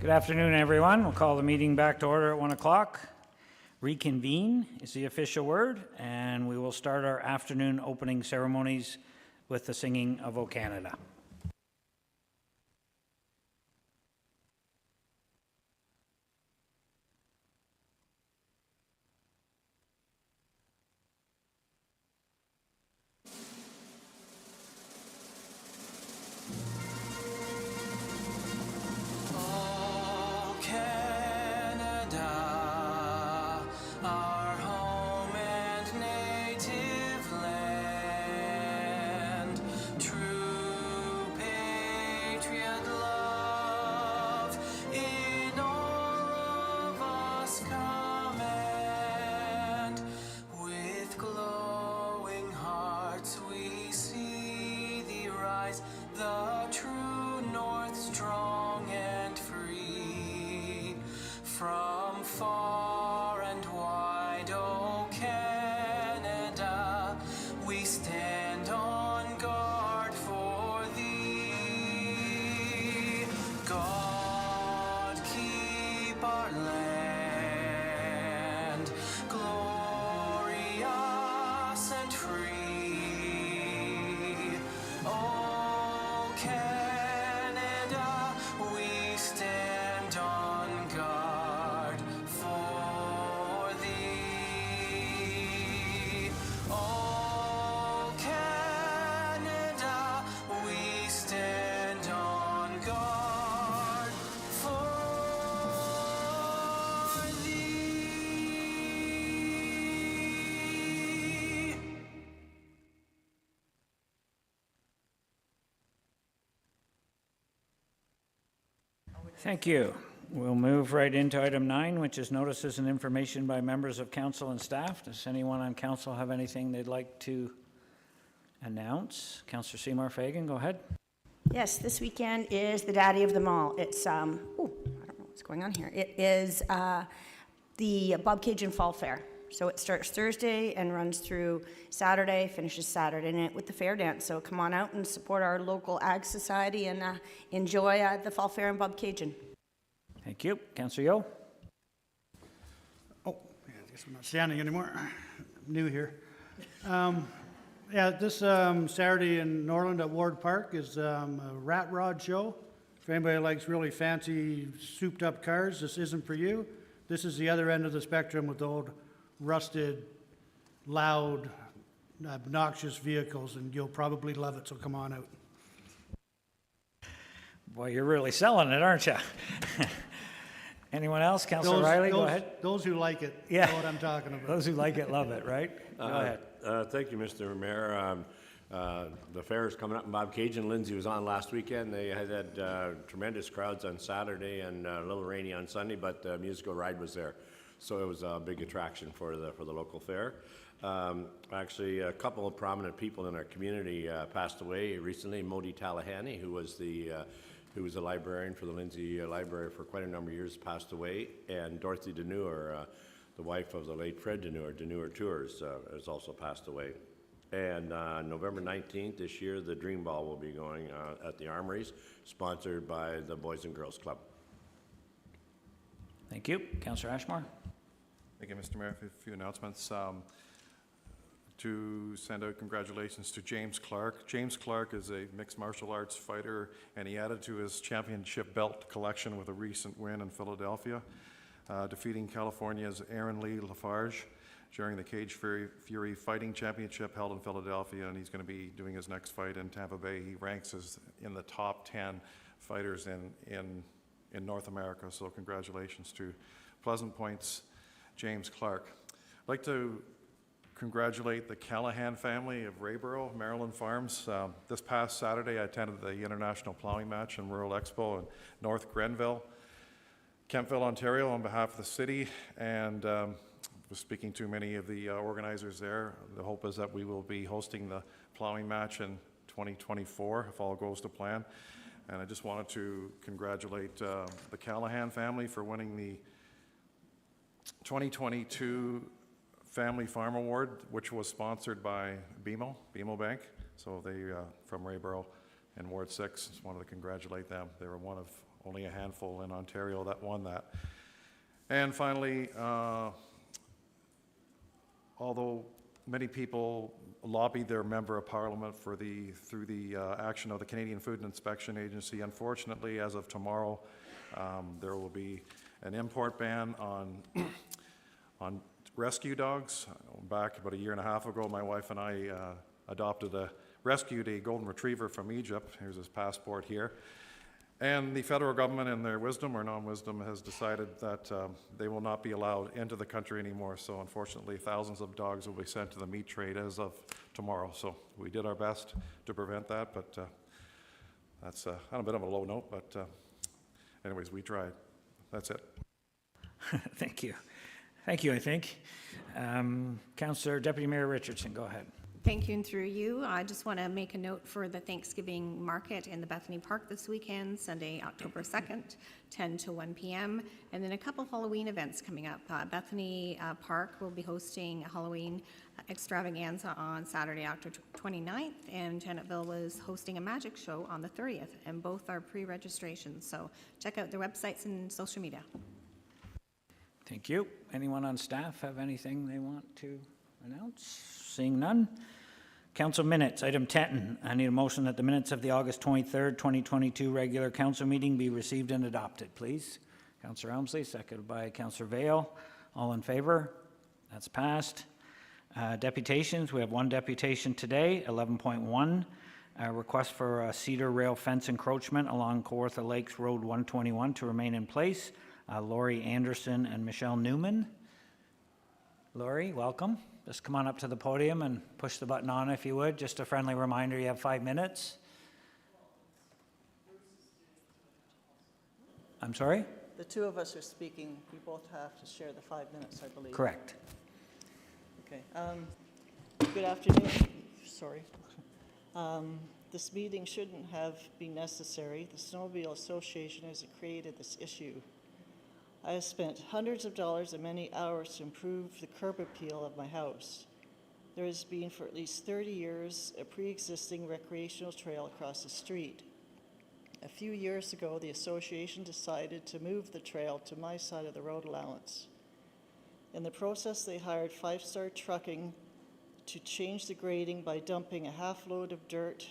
Good afternoon, everyone. We'll call the meeting back to order at 1 o'clock. Reconvene is the official word, and we will start our afternoon opening ceremonies with the singing of O Canada. Thank you. We'll move right into item 9, which is notices and information by members of council and staff. Does anyone on council have anything they'd like to announce? Councillor Seymour Fagan, go ahead. Yes, this weekend is the daddy of them all. It's, I don't know what's going on here. It is the Bob Cajun Fall Fair. So it starts Thursday and runs through Saturday, finishes Saturday night with the fair dance. So come on out and support our local ag society and enjoy the Fall Fair in Bob Cajun. Thank you. Councillor Yeo. Oh, yeah, I guess I'm not standing anymore. I'm new here. This Saturday in Norland at Ward Park is a rat rod show. If anybody likes really fancy, souped-up cars, this isn't for you. This is the other end of the spectrum with old rusted, loud, obnoxious vehicles, and you'll probably love it, so come on out. Boy, you're really selling it, aren't you? Anyone else? Councillor Riley, go ahead. Those who like it know what I'm talking about. Those who like it love it, right? Go ahead. Thank you, Mr. Mayor. The fair is coming up in Bob Cajun. Lindsay was on last weekend. They had tremendous crowds on Saturday and a little rainy on Sunday, but the musical ride was there. So it was a big attraction for the local fair. Actually, a couple of prominent people in our community passed away recently. Modi Talahani, who was a librarian for the Lindsay Library for quite a number of years, passed away. And Dorothy Deneur, the wife of the late Fred Deneur, Deneur Tours, has also passed away. And November 19th this year, the Dream Ball will be going at the Armories, sponsored by the Boys and Girls Club. Thank you. Councillor Ashmore. Thank you, Mr. Mayor. A few announcements. To send out congratulations to James Clark. James Clark is a mixed martial arts fighter, and he added to his championship belt collection with a recent win in Philadelphia, defeating California's Aaron Lee Lafarge during the Cage Fury Fighting Championship held in Philadelphia, and he's going to be doing his next fight in Tampa Bay. He ranks as in the top 10 fighters in North America, so congratulations to Pleasant Point's James Clark. I'd like to congratulate the Callahan family of Rayboro, Maryland Farms. This past Saturday, I attended the International Plowing Match and Rural Expo in North Grenville, Kemptville, Ontario, on behalf of the city, and was speaking to many of the organizers there. The hope is that we will be hosting the plowing match in 2024, if all goes to plan. And I just wanted to congratulate the Callahan family for winning the 2022 Family Farm Award, which was sponsored by BMO Bank. So they, from Rayboro and Ward 6, just wanted to congratulate them. They were one of only a handful in Ontario that won that. And finally, although many people lobbied their member of parliament through the action of the Canadian Food and Inspection Agency, unfortunately, as of tomorrow, there will be an import ban on rescue dogs. Back about a year and a half ago, my wife and I rescued a golden retriever from Egypt. Here's his passport here. And the federal government, in their wisdom or non-wisdom, has decided that they will not be allowed into the country anymore. So unfortunately, thousands of dogs will be sent to the meat trade as of tomorrow. So we did our best to prevent that, but that's on a bit of a low note. But anyways, we tried. That's it. Thank you. Thank you, I think. Councillor Deputy Mayor Richardson, go ahead. Thank you, and through you, I just want to make a note for the Thanksgiving market in the Bethany Park this weekend, Sunday, October 2nd, 10 to 1 p.m., and then a couple Halloween events coming up. Bethany Park will be hosting a Halloween extravaganza on Saturday, October 29th, and Janetville was hosting a magic show on the 30th, and both are pre-registrations, so check out their websites and social media. Thank you. Anyone on staff have anything they want to announce? Seeing none. Council minutes, item 10. I need a motion that the minutes of the August 23rd, 2022 regular council meeting be received and adopted, please. Councillor Elmsley, seconded by Councillor Vale. All in favor? That's passed. Deputations, we have one deputation today, 11.1. Request for a cedar rail fence encroachment along Kawartha Lakes Road 121 to remain in place. Lori Anderson and Michelle Newman. Lori, welcome. Just come on up to the podium and push the button on if you would. Just a friendly reminder, you have 5 minutes. I'm sorry? The two of us are speaking. We both have to share the 5 minutes, I believe. Correct. Okay. Good afternoon. Sorry. This meeting shouldn't have been necessary. The Snowmobile Association has created this issue. I have spent hundreds of dollars and many hours to improve the curb appeal of my house. There has been for at least 30 years a pre-existing recreational trail across the street. A few years ago, the association decided to move the trail to my side of the road allowance. In the process, they hired 5-Star Trucking to change the grading by dumping a half load of dirt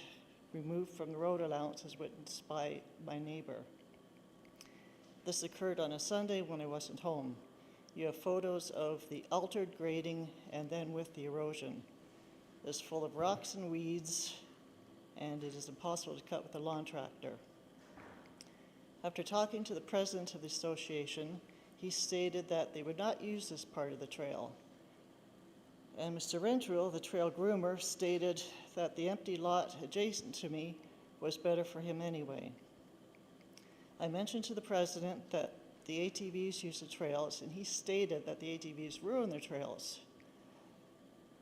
removed from the road allowance, as witnessed by my neighbor. This occurred on a Sunday when I wasn't home. You have photos of the altered grading and then with the erosion. It's full of rocks and weeds, and it is impossible to cut with a lawn tractor. After talking to the president of the association, he stated that they would not use this part of the trail. And Mr. Rentrule, the trail groomer, stated that the empty lot adjacent to me was better for him anyway. I mentioned to the president that the ATVs use the trails, and he stated that the ATVs ruin their trails.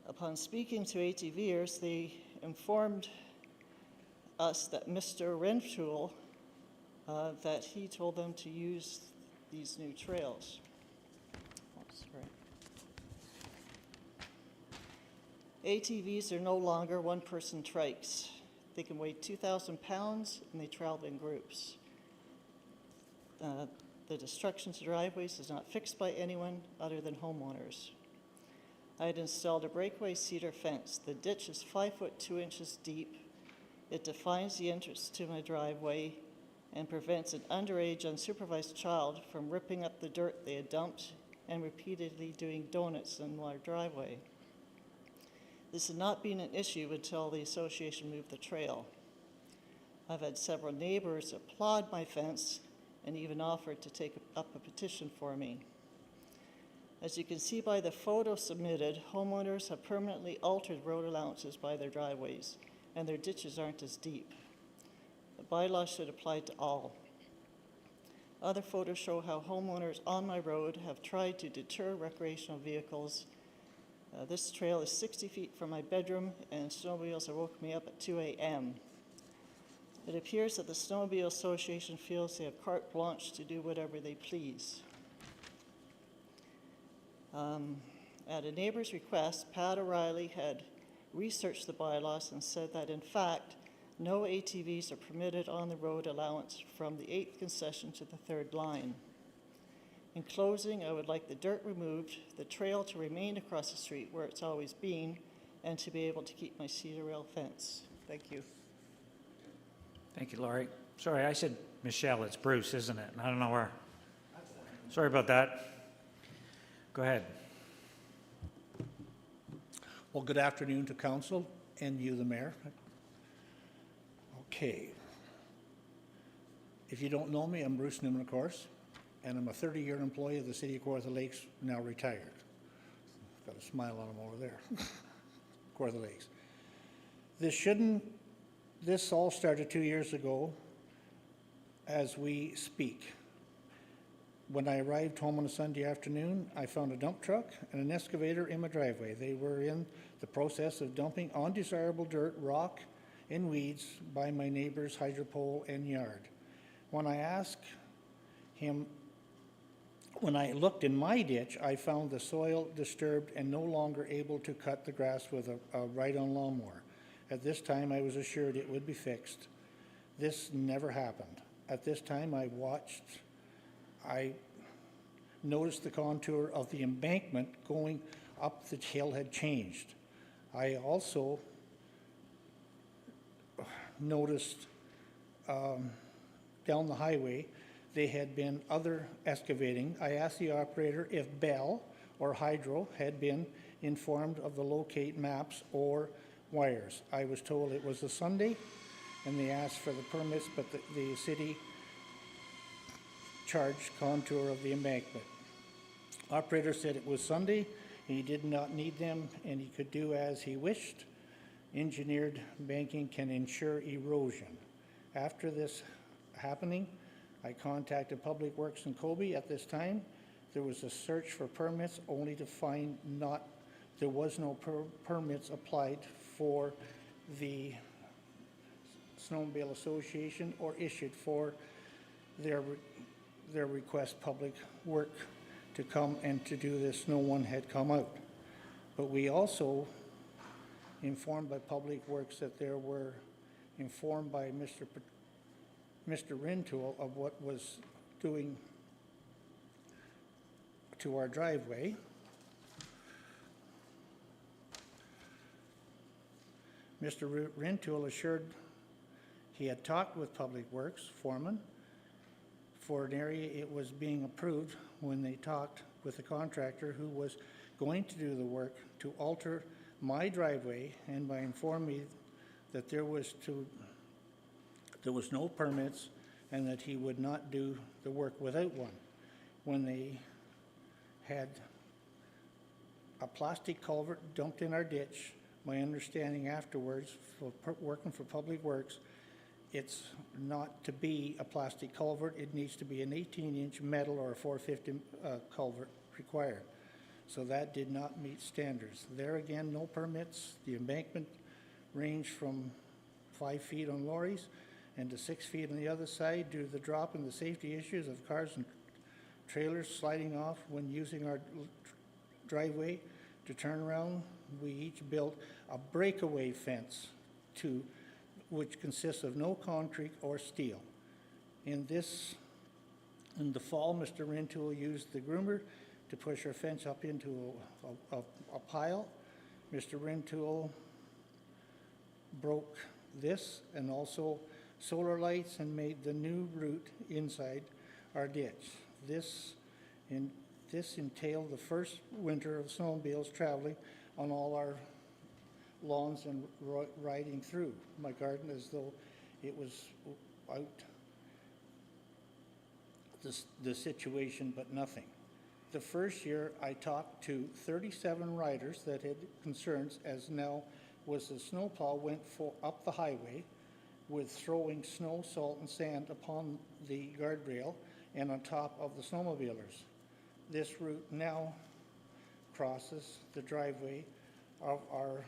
Upon speaking to ATVers, they informed us that Mr. Rentrule, that he told them to use these new trails. Oh, sorry. ATVs are no longer one-person trikes. They can weigh 2,000 pounds, and they travel in groups. The destruction to driveways is not fixed by anyone other than homeowners. I had installed a breakaway cedar fence. The ditch is 5 foot 2 inches deep. It defines the entrance to my driveway and prevents an underage unsupervised child from ripping up the dirt they had dumped and repeatedly doing donuts in my driveway. This had not been an issue until the association moved the trail. I've had several neighbors applaud my fence and even offered to take up a petition for me. As you can see by the photo submitted, homeowners have permanently altered road allowances by their driveways, and their ditches aren't as deep. The bylaws should apply to all. Other photos show how homeowners on my road have tried to deter recreational vehicles. This trail is 60 feet from my bedroom, and snowmobiles have woken me up at 2 a.m. It appears that the Snowmobile Association feels they have carte blanche to do whatever they please. At a neighbor's request, Pat O'Reilly had researched the bylaws and said that, in fact, No ATVs are permitted on the road allowance from the 8th concession to the 3rd line. In closing, I would like the dirt removed, the trail to remain across the street where it's always been, and to be able to keep my cedar rail fence. Thank you. Thank you, Laurie. Sorry, I said Michelle, it's Bruce, isn't it? I don't know where. Sorry about that. Go ahead. Well, good afternoon to council and you, the mayor. Okay. If you don't know me, I'm Bruce Newman, of course, and I'm a 30-year employee of the city of Kawartha Lakes, now retired. Got a smile on him over there. Kawartha Lakes. This all started 2 years ago as we speak. When I arrived home on a Sunday afternoon, I found a dump truck and an excavator in my driveway. They were in the process of dumping undesirable dirt, rock, and weeds by my neighbor's hydro pole and yard. When I looked in my ditch, I found the soil disturbed and no longer able to cut the grass with a ride-on lawnmower. At this time, I was assured it would be fixed. This never happened. At this time, I noticed the contour of the embankment going up the hill had changed. I also noticed down the highway there had been other excavating. I asked the operator if Bell or Hydro had been informed of the locate maps or wires. I was told it was a Sunday and they asked for the permits, but the city charged contour of the embankment. Operator said it was Sunday, he did not need them, and he could do as he wished. Engineered banking can ensure erosion. After this happening, I contacted Public Works in Kobe. At this time, there was a search for permits, only to find there was no permits applied for the Snowmobile Association or issued for their request Public Work to come and to do this. No one had come out. But we also informed by Public Works that there were informed by Mr. Rintoul of what was doing to our driveway. Mr. Rintoul assured he had talked with Public Works foreman for an area it was being approved when they talked with the contractor who was going to do the work to alter my driveway, and by informing me that there was no permits and that he would not do the work without one. When they had a plastic culvert dumped in our ditch, my understanding afterwards, working for Public Works, it's not to be a plastic culvert. It needs to be an 18-inch metal or a 450 culvert required. So that did not meet standards. There again, no permits. The embankment ranged from 5 feet on lorries and to 6 feet on the other side due to the drop in the safety issues of cars and trailers sliding off when using our driveway to turn around. We each built a breakaway fence which consists of no concrete or steel. In the fall, Mr. Rintoul used the groomer to push our fence up into a pile. Mr. Rintoul broke this and also solar lights and made the new route inside our ditch. This entailed the first winter of snowmobiles traveling on all our lawns and riding through my garden as though it was out the situation, but nothing. The first year I talked to 37 riders that had concerns, as now was the snowplow went up the highway with throwing snow, salt, and sand upon the guardrail and on top of the snowmobilers. This route now crosses the driveway of our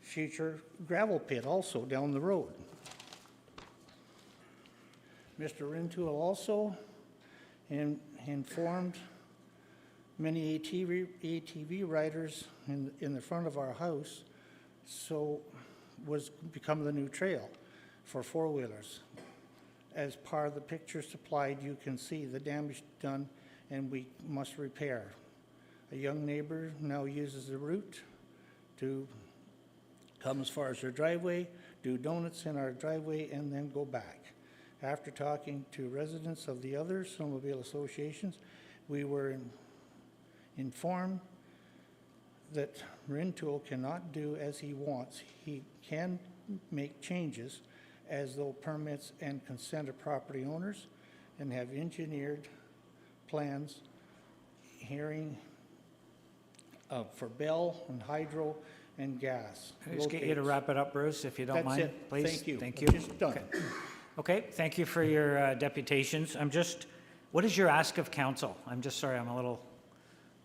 future gravel pit also down the road. Mr. Rintoul also informed many ATV riders in the front of our house, so was become the new trail for four-wheelers. As part of the picture supplied, you can see the damage done, and we must repair. A young neighbor now uses the route to come as far as their driveway, do donuts in our driveway, and then go back. After talking to residents of the other snowmobile associations, we were informed that Rintoul cannot do as he wants. He can make changes as though permits and consent of property owners, and have engineered plans, hearing for Bell and hydro and gas. Can I just get you to locates. wrap it up, Bruce, if you don't That's mind, it. please? Thank you. Thank I'm you. just done. Okay, thank you for your deputations. What is your ask of council? I'm just sorry, I'm a little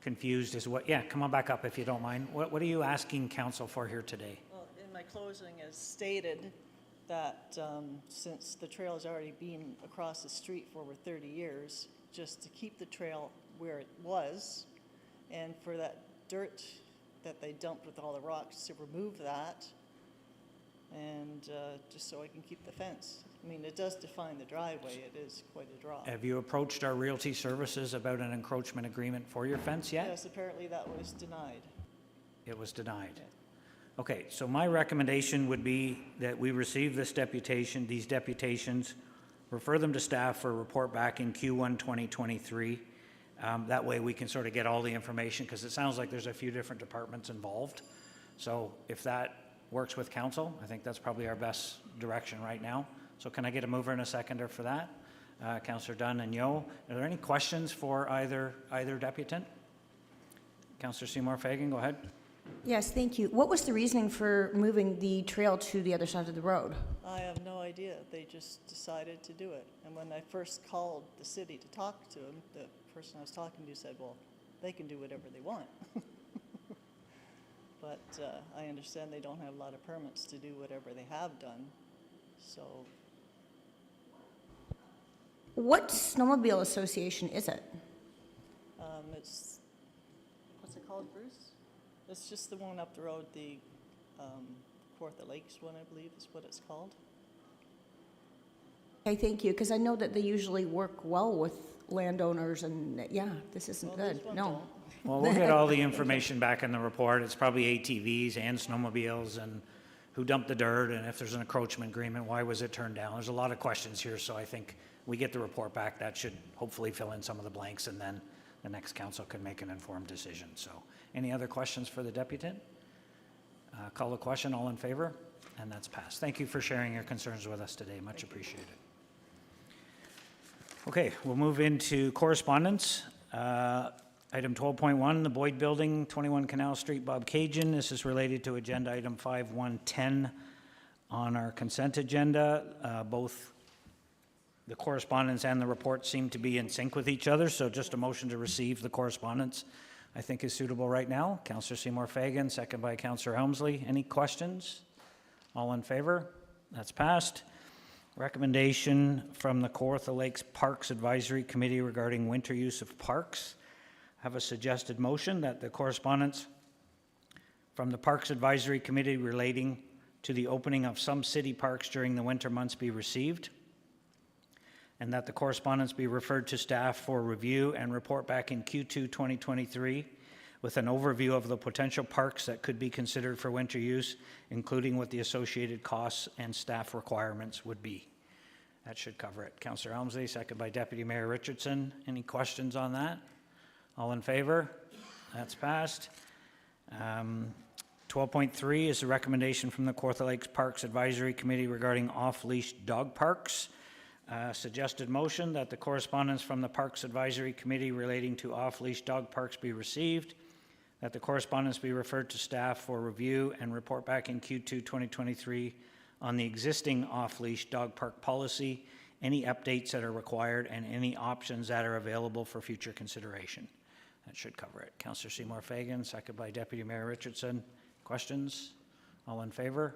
confused as what, yeah, come on back up if you don't mind. What are you asking council for here today? Well, in my closing, as stated, that since the trail has already been across the street for over 30 years, just to keep the trail where it was, and for that dirt that they dumped with all the rocks, to remove that, and just so I can keep the fence. I mean, it does define the driveway. It is quite a drop. Have you approached our realty services about an encroachment agreement for your fence yet? Yes, apparently that was denied. It was denied. Okay, so my recommendation would be that we receive these deputations, refer them to staff for a report back in Q1 2023. That way we can sort of get all the information, because it sounds like there's a few different departments involved. So if that works with council, I think that's probably our best direction right now. So can I get a mover and a seconder for that? Councillor Dunn and Yo. Are there any questions for either deputant? Councillor Seymour Fagan, go ahead. Yes, thank you. What was the reasoning for moving the trail to the other side of the road? I have no idea. They just decided to do it. And when I first called the city to talk to them, the person I was talking to said, well, they can do whatever they want. But I understand they don't have a lot of permits to do whatever they have done. So What snowmobile association is it? it's, what's it called, Bruce? It's just the one up the road, the Fourth of Lakes one, I believe is what it's called. Okay, thank you, because I know that they usually work well with landowners, and yeah, this isn't Well, good. this one No. don't. Well, we'll get all the information back in the report. It's probably ATVs and snowmobiles and who dumped the dirt, and if there's an encroachment agreement, why was it turned down? There's a lot of questions here, so I think we get the report back. That should hopefully fill in some of the blanks, and then the next council can make an informed decision. So any other questions for the deputant? Call the question. All in favor? And that's passed. Thank you for sharing your concerns with us today. Much appreciated. Okay, we'll move into correspondence. Item 12.1, the Boyd Building, 21 Canal Street, Bob Cajun. This is related to agenda item 5110 on our consent agenda. Both the correspondence and the report seem to be in sync with each other, so just a motion to receive the correspondence I think is suitable right now. Councillor Seymour Fagan, second by Councillor Helmsley. Any questions? All in favor? That's passed. Recommendation from the Kawartha Lakes Parks Advisory Committee regarding winter use of parks. I have a suggested motion that the correspondence from the Parks Advisory Committee relating to the opening of some city parks during the winter months be received, and that the correspondence be referred to staff for review and report back in Q2 2023 with an overview of the potential parks that could be considered for winter use, including what the associated costs and staff requirements would be. That should cover it. Councillor Helmsley, second by Deputy Mayor Richardson. Any questions on that? All in favor? That's passed. 12.3 is a recommendation from the Kawartha Lakes Parks Advisory Committee regarding off-leash dog parks. Suggested motion that the correspondence from the Parks Advisory Committee relating to off-leash dog parks be received, that the correspondence be referred to staff for review and report back in Q2 2023 on the existing off-leash dog park policy, any updates that are required, and any options that are available for future consideration. That should cover it. Councillor Seymour Fagan, second by Deputy Mayor Richardson. Questions? All in favor?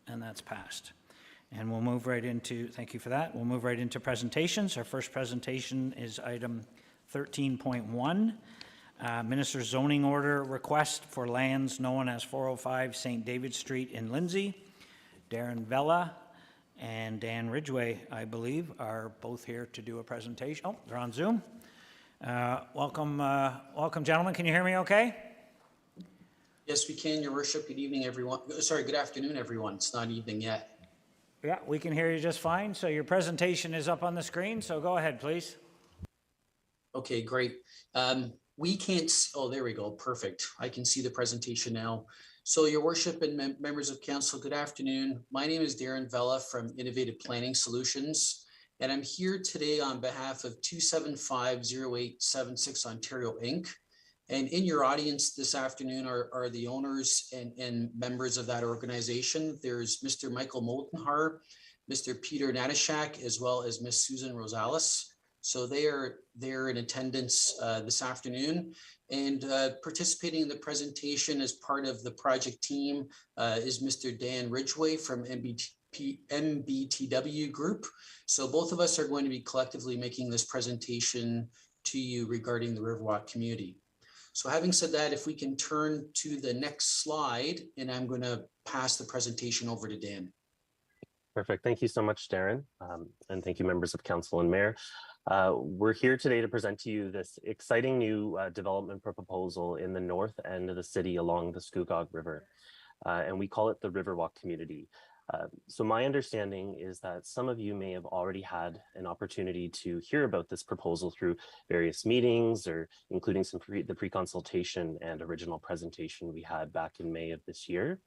And that's passed. And we'll move right into, thank you for that, we'll move right into presentations. Our first presentation is item 13.1, Minister's Zoning Order Request for lands known as 405 St. David Street in Lindsay. Darren Vella and Dan Ridgway, I believe, are both here to do a presentation. Oh, they're on Zoom. Welcome, gentlemen. Can you hear me okay? Yes, we can, Your Worship. Good evening, everyone. Sorry, good afternoon, everyone. It's not evening yet. Yeah, we can hear you just fine. So your presentation is up on the screen, so go ahead, please. Okay, great. We can't, oh, there we go. Perfect. I can see the presentation now. So Your Worship and members of council, good afternoon. My name is Darren Vella from Innovative Planning Solutions, and I'm here today on behalf of 2750876 Ontario Inc. And in your audience this afternoon are the owners and members of that organization. There's Mr. Michael Moldenhar, Mr. Peter Natashak, as well as Miss Susan Rosales. So they're in attendance this afternoon, and participating in the presentation as part of the project team is Mr. Dan Ridgway from MBTW Group. So both of us are going to be collectively making this presentation to you regarding the Riverwalk community. So having said that, if we can turn to the next slide, and I'm going to pass the presentation over to Dan. Perfect. Thank you so much, Darren. And thank you, members of council and mayor. We're here today to present to you this exciting new development proposal in the north end of the city along the Scugog River. And we call it the Riverwalk community. So my understanding is that some of you may have already had an opportunity to hear about this proposal through various meetings, or including the pre-consultation and original presentation we had back in May of this year.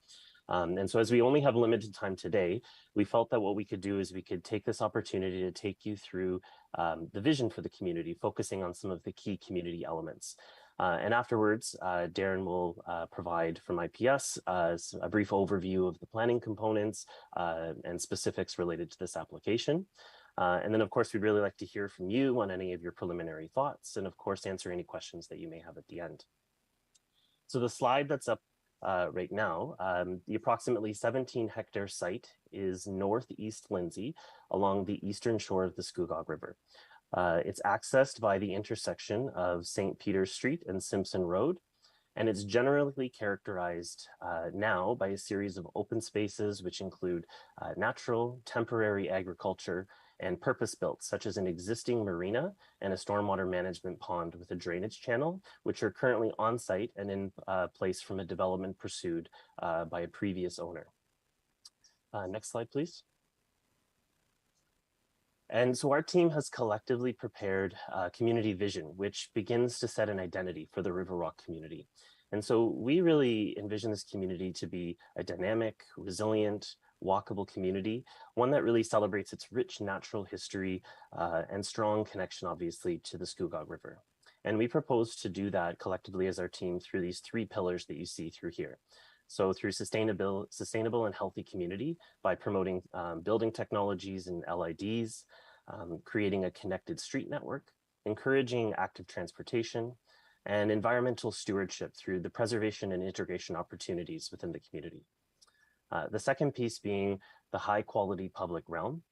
And so as we only have limited time today, we felt that what we could do is we could take this opportunity to take you through the vision for the community, focusing on some of the key community elements. And afterwards, Darren will provide from IPS a brief overview of the planning components and specifics related to this application. And then, of course, we'd really like to hear from you on any of your preliminary thoughts, and of course, answer any questions that you may have at the end. So the slide that's up right now, the approximately 17-hectare site is northeast Lindsay along the eastern shore of the Scugog River. It's accessed by the intersection of St. Peter's Street and Simpson Road, and it's generally characterized now by a series of open spaces which include natural, temporary agriculture, and purpose-built, such as an existing marina and a stormwater management pond with a drainage channel, which are currently on site and in place from a development pursued by a previous owner. Next slide, please. And so our team has collectively prepared a community vision, which begins to set an identity for the Riverwalk community. And so we really envision this community to be a dynamic, resilient, walkable community, one that really celebrates its rich natural history and strong connection, obviously, to the Scugog River. And we propose to do that collectively as our team through these three pillars that you see through here. So through sustainable and healthy community by promoting building technologies and LIDs, creating a connected street network, encouraging active transportation, and environmental stewardship through the preservation and integration opportunities within the community. The second piece being the high quality public realm.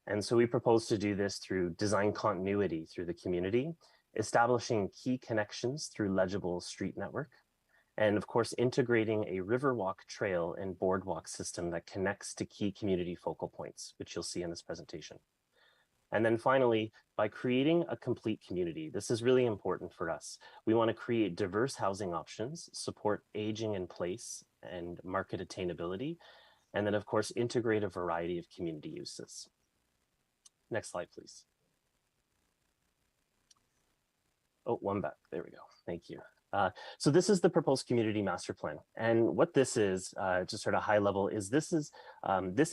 And so we propose to do this through design continuity through the community, establishing key connections through legible street network, and of course, integrating a Riverwalk trail and boardwalk system that connects to key community focal points, which you'll see in this presentation. And then finally, by creating a complete community, this is really important for us. We want to create diverse housing options, support aging in place and market attainability, and then of course, integrate a variety of community uses. Next slide, please. Oh, one back, there we go, thank you. So this is the proposed community master plan. And what this is, just sort of high level, is this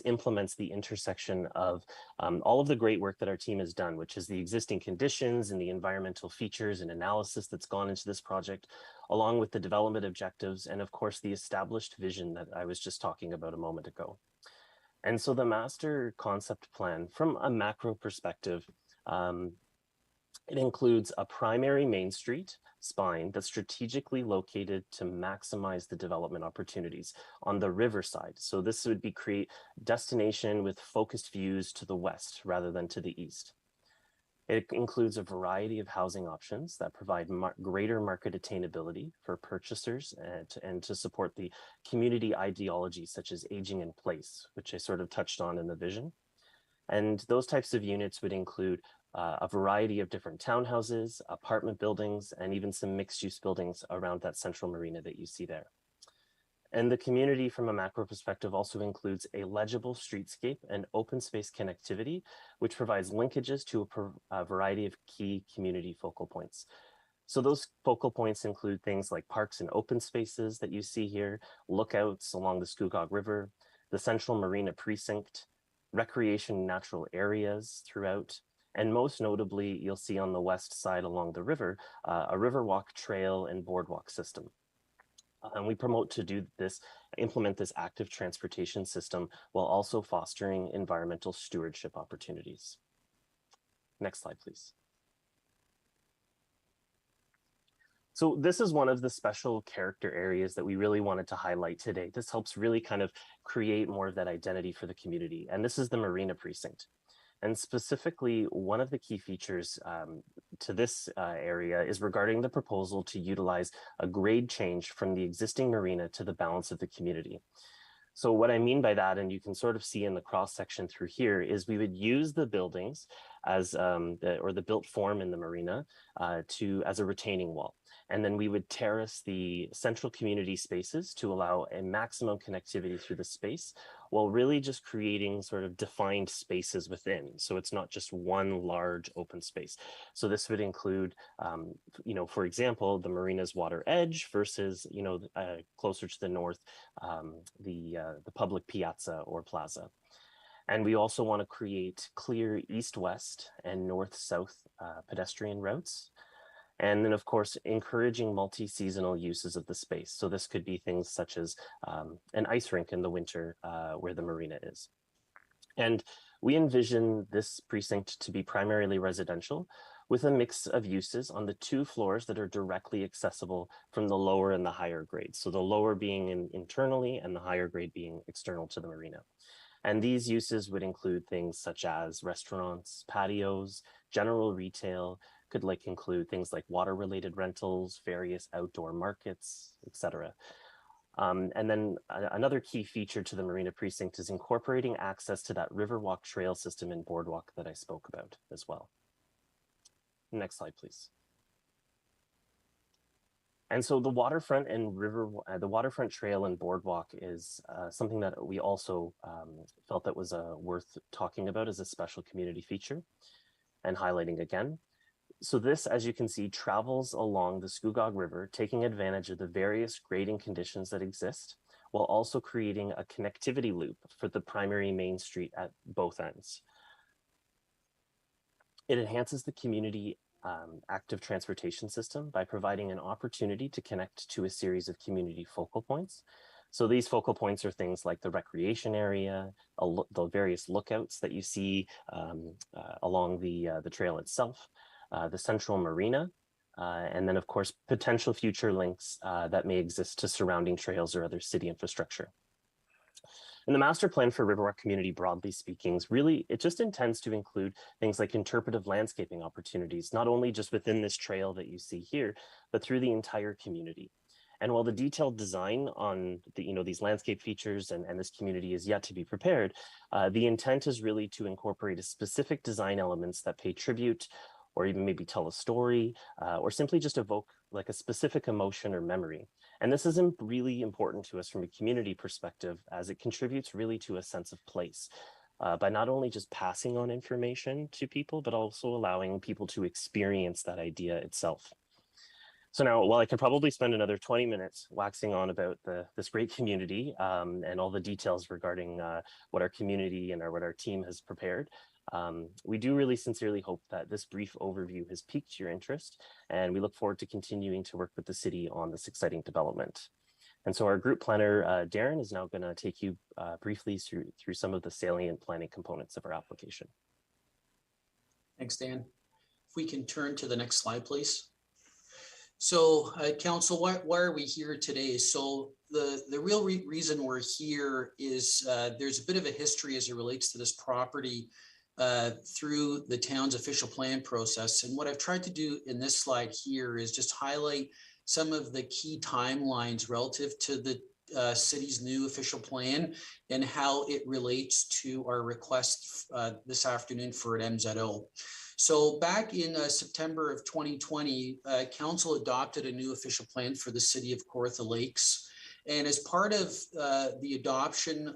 implements the intersection of all of the great work that our team has done, which is the existing conditions and the environmental features and analysis that's gone into this project, along with the development objectives, and of course, the established vision that I was just talking about a moment ago. And so the master concept plan, from a macro perspective, it includes a primary main street spine that's strategically located to maximize the development opportunities on the riverside. So this would be create destination with focused views to the west rather than to the east. It includes a variety of housing options that provide greater market attainability for purchasers and to support the community ideology such as aging in place, which I sort of touched on in the vision. And those types of units would include a variety of different townhouses, apartment buildings, and even some mixed-use buildings around that central marina that you see there. And the community from a macro perspective also includes a legible streetscape and open space connectivity, which provides linkages to a variety of key community focal points. So those focal points include things like parks and open spaces that you see here, lookouts along the Scugog River, the Central Marina Precinct, recreation natural areas throughout, and most notably, you'll see on the west side along the river, a Riverwalk trail and boardwalk system. And we promote to do this, implement this active transportation system while also fostering environmental stewardship opportunities. Next slide, please. So this is one of the special character areas that we really wanted to highlight today. This helps really kind of create more of that identity for the community. And this is the Marina Precinct. And specifically, one of the key features to this area is regarding the proposal to utilize a grade change from the existing marina to the balance of the community. So what I mean by that, and you can sort of see in the cross section through here, is we would use the buildings as the built form in the marina as a retaining wall. And then we would terrace the central community spaces to allow a maximum connectivity through the space, while really just creating sort of defined spaces within. So it's not just one large open space. So this would include, for example, the marina's water edge versus, closer to the north, the public piazza or plaza. And we also want to create clear east-west and north-south pedestrian routes. And then, of course, encouraging multi-seasonal uses of the space. So this could be things such as an ice rink in the winter where the marina is. And we envision this precinct to be primarily residential with a mix of uses on the 2 floors that are directly accessible from the lower and the higher grades. So the lower being internally and the higher grade being external to the marina. And these uses would include things such as restaurants, patios, general retail, could include things like water-related rentals, various outdoor markets, etc. And then another key feature to the Marina Precinct is incorporating access to that Riverwalk trail system and boardwalk that I spoke about as well. Next slide, please. And so the waterfront and the waterfront trail and boardwalk is something that we also felt that was worth talking about as a special community feature and highlighting again. So this, as you can see, travels along the Scugog River, taking advantage of the various grading conditions that exist, while also creating a connectivity loop for the primary main street at both ends. It enhances the community active transportation system by providing an opportunity to connect to a series of community focal points. So these focal points are things like the recreation area, the various lookouts that you see along the trail itself, the central marina, and then of course, potential future links that may exist to surrounding trails or other city infrastructure. And the master plan for Riverwalk community, broadly speaking, it just intends to include things like interpretive landscaping opportunities, not only just within this trail that you see here, but through the entire community. And while the detailed design on these landscape features and this community is yet to be prepared, the intent is really to incorporate a specific design elements that pay tribute or even maybe tell a story, or simply just evoke like a specific emotion or memory. And this is really important to us from a community perspective, as it contributes really to a sense of place by not only just passing on information to people, but also allowing people to experience that idea itself. So now, while I could probably spend another 20 minutes waxing on about this great community and all the details regarding what our community and what our team has prepared, we do really sincerely hope that this brief overview has piqued your interest, and we look forward to continuing to work with the city on this exciting development. And so our group planner, Darren, is now going to take you briefly through some of the salient planning components of our application. Thanks, Dan. If we can turn to the next slide, please. So, Council, why are we here today? So the real reason we're here is there's a bit of a history as it relates to this property. through the town's official plan process. And what I've tried to do in this slide here is just highlight some of the key timelines relative to the city's new official plan and how it relates to our request this afternoon for an MZO. So back in September of 2020, council adopted a new official plan for the city of Kawartha Lakes. And as part of the adoption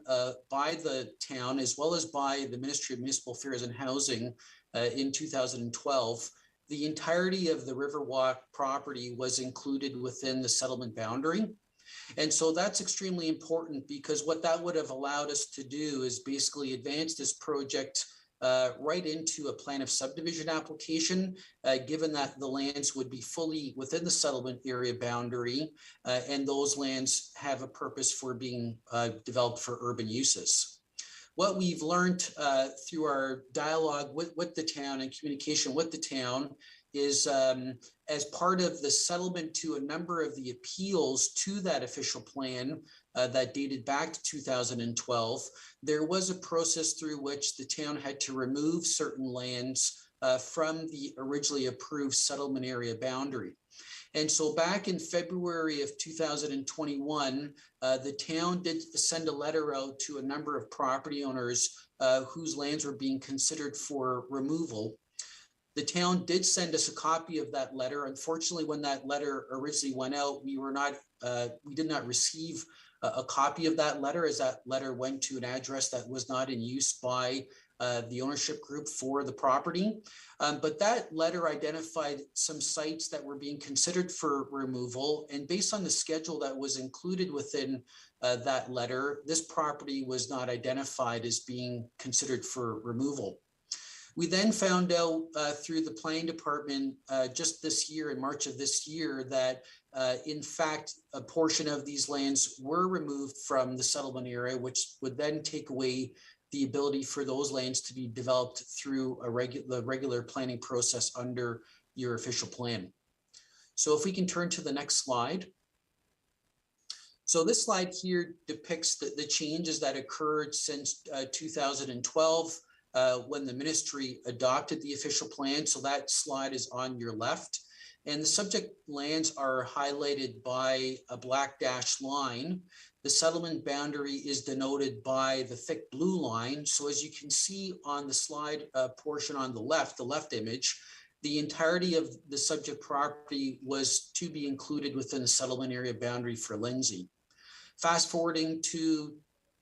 by the town, as well as by the Ministry of Municipal Affairs and Housing in 2012, the entirety of the Riverwalk property was included within the settlement boundary. And so that's extremely important because what that would have allowed us to do is basically advance this project right into a plan of subdivision application, given that the lands would be fully within the settlement area boundary, and those lands have a purpose for being developed for urban uses. What we've learned through our dialogue with the town and communication with the town is as part of the settlement to a number of the appeals to that official plan that dated back to 2012, there was a process through which the town had to remove certain lands from the originally approved settlement area boundary. And so back in February of 2021, the town did send a letter out to a number of property owners whose lands were being considered for removal. The town did send us a copy of that letter. Unfortunately, when that letter originally went out, we did not receive a copy of that letter, as that letter went to an address that was not in use by the ownership group for the property. But that letter identified some sites that were being considered for removal. And based on the schedule that was included within that letter, this property was not identified as being considered for removal. We then found out through the planning department just this year, in March of this year, that in fact, a portion of these lands were removed from the settlement area, which would then take away the ability for those lands to be developed through the regular planning process under your official plan. So if we can turn to the next slide. So this slide here depicts the changes that occurred since 2012. When the ministry adopted the official plan. So that slide is on your left. And the subject lands are highlighted by a black dashed line. The settlement boundary is denoted by the thick blue line. So as you can see on the slide portion on the left image, the entirety of the subject property was to be included within the settlement area boundary for Lindsay. Fast forwarding to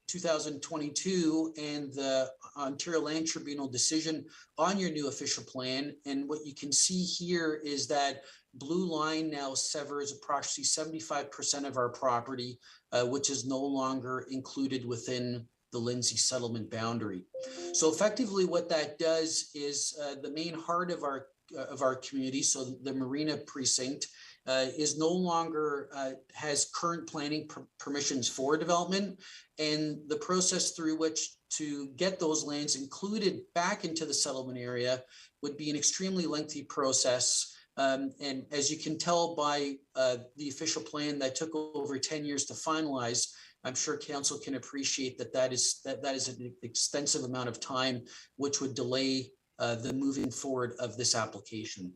2022 and the Ontario Land Tribunal decision on your new official plan. And what you can see here is that blue line now severs approximately 75% of our property, which is no longer included within the Lindsay settlement boundary. So effectively what that does is the main heart of our community, so the Marina precinct, is no longer has current planning permissions for development, and the process through which to get those lands included back into the settlement area would be an extremely lengthy process. And as you can tell by the official plan that took over 10 years to finalize, I'm sure council can appreciate that is an extensive amount of time, which would delay the moving forward of this application.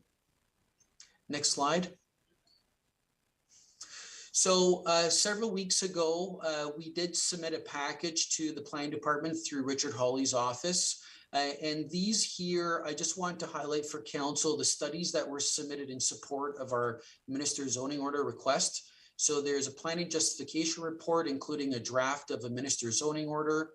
Next slide. So several weeks ago, we did submit a package to the planning department through Richard Hawley's office. And these here, I just want to highlight for council the studies that were submitted in support of our minister's zoning order request. So there's a planning justification report, including a draft of a minister's zoning order.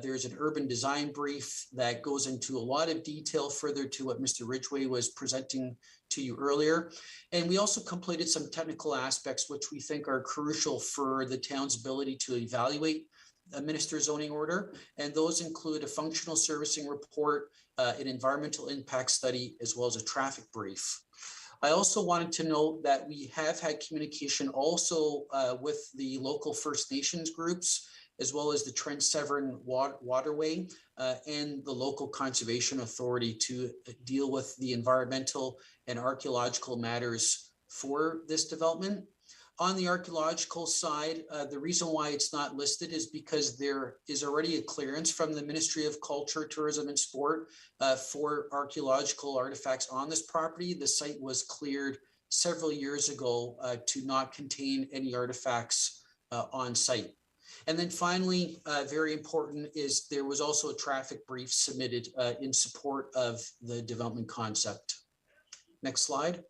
There's an urban design brief that goes into a lot of detail further to what Mr. Ridgway was presenting to you earlier. And we also completed some technical aspects, which we think are crucial for the town's ability to evaluate a minister's zoning order. And those include a functional servicing report, an environmental impact study, as well as a traffic brief. I also wanted to note that we have had communication also with the local First Nations groups, as well as the Trent Severn Waterway and the local conservation authority to deal with the environmental and archaeological matters for this development. On the archaeological side, the reason why it's not listed is because there is already a clearance from the Ministry of Culture, Tourism and Sport for archaeological artifacts on this property. The site was cleared several years ago to not contain any artifacts on site. And then finally, very important is there was also a traffic brief submitted in support of the development concept. Next slide.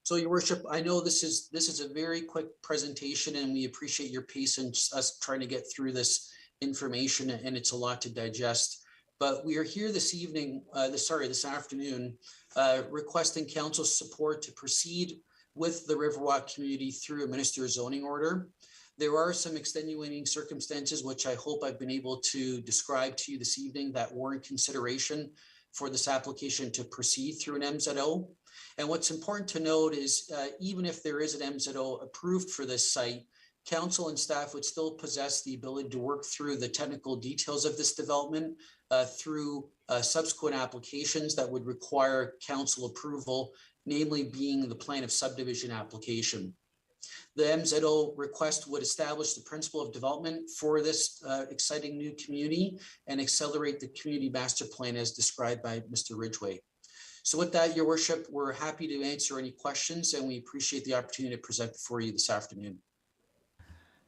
So, Your Worship, I know this is a very quick presentation, and we appreciate your patience us trying to get through this information, and it's a lot to digest. But we are here this evening, this afternoon, requesting council's support to proceed with the Riverwalk community through a minister's zoning order. There are some extenuating circumstances, which I hope I've been able to describe to you this evening, that warrant consideration for this application to proceed through an MZO. And what's important to note is even if there is an MZO approved for this site, council and staff would still possess the ability to work through the technical details of this development through subsequent applications that would require council approval, namely being the plan of subdivision application. The MZO request would establish the principle of development for this exciting new community and accelerate the community master plan as described by Mr. Ridgway. So with that, Your Worship, we're happy to answer any questions, and we appreciate the opportunity to present before you this afternoon.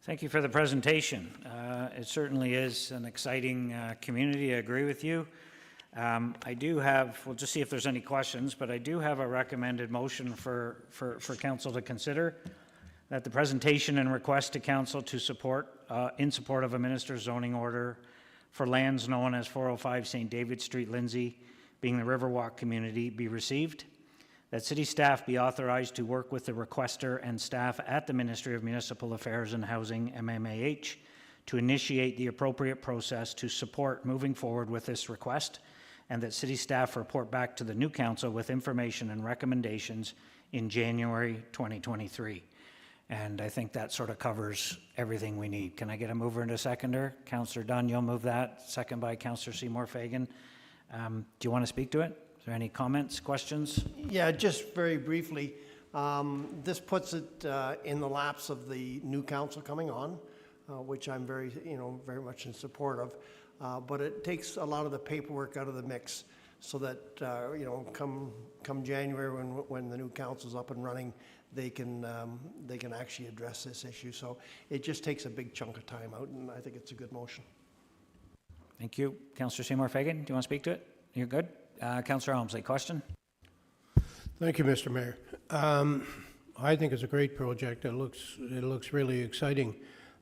Thank you for the presentation. It certainly is an exciting community. I agree with you. I do have, we'll just see if there's any questions, but I do have a recommended motion for council to consider, that the presentation and request to council to support, in support of a minister's zoning order for lands known as 405 St. David Street, Lindsay, being the Riverwalk community, be received, that city staff be authorized to work with the requester and staff at the Ministry of Municipal Affairs and Housing, MMAH, to initiate the appropriate process to support moving forward with this request, and that city staff report back to the new council with information and recommendations in January 2023. And I think that sort of covers everything we need. Can I get a mover and a seconder? Councillor Dunn, you'll move that. Second by Councillor Seymour Fagan. Do you want to speak to it? Is there any comments, questions? Yeah, just very briefly. This puts it in the laps of the new council coming on, which I'm very much in support of. But it takes a lot of the paperwork out of the mix, so that come January when the new council's up and running, they can actually address this issue. So it just takes a big chunk of time out, and I think it's a good motion. Thank you. Councillor Seymour Fagan, do you want to speak to it? You're good. Councillor Helmsley, question? Thank you, Mr. Mayor. I think it's a great project. It looks really exciting.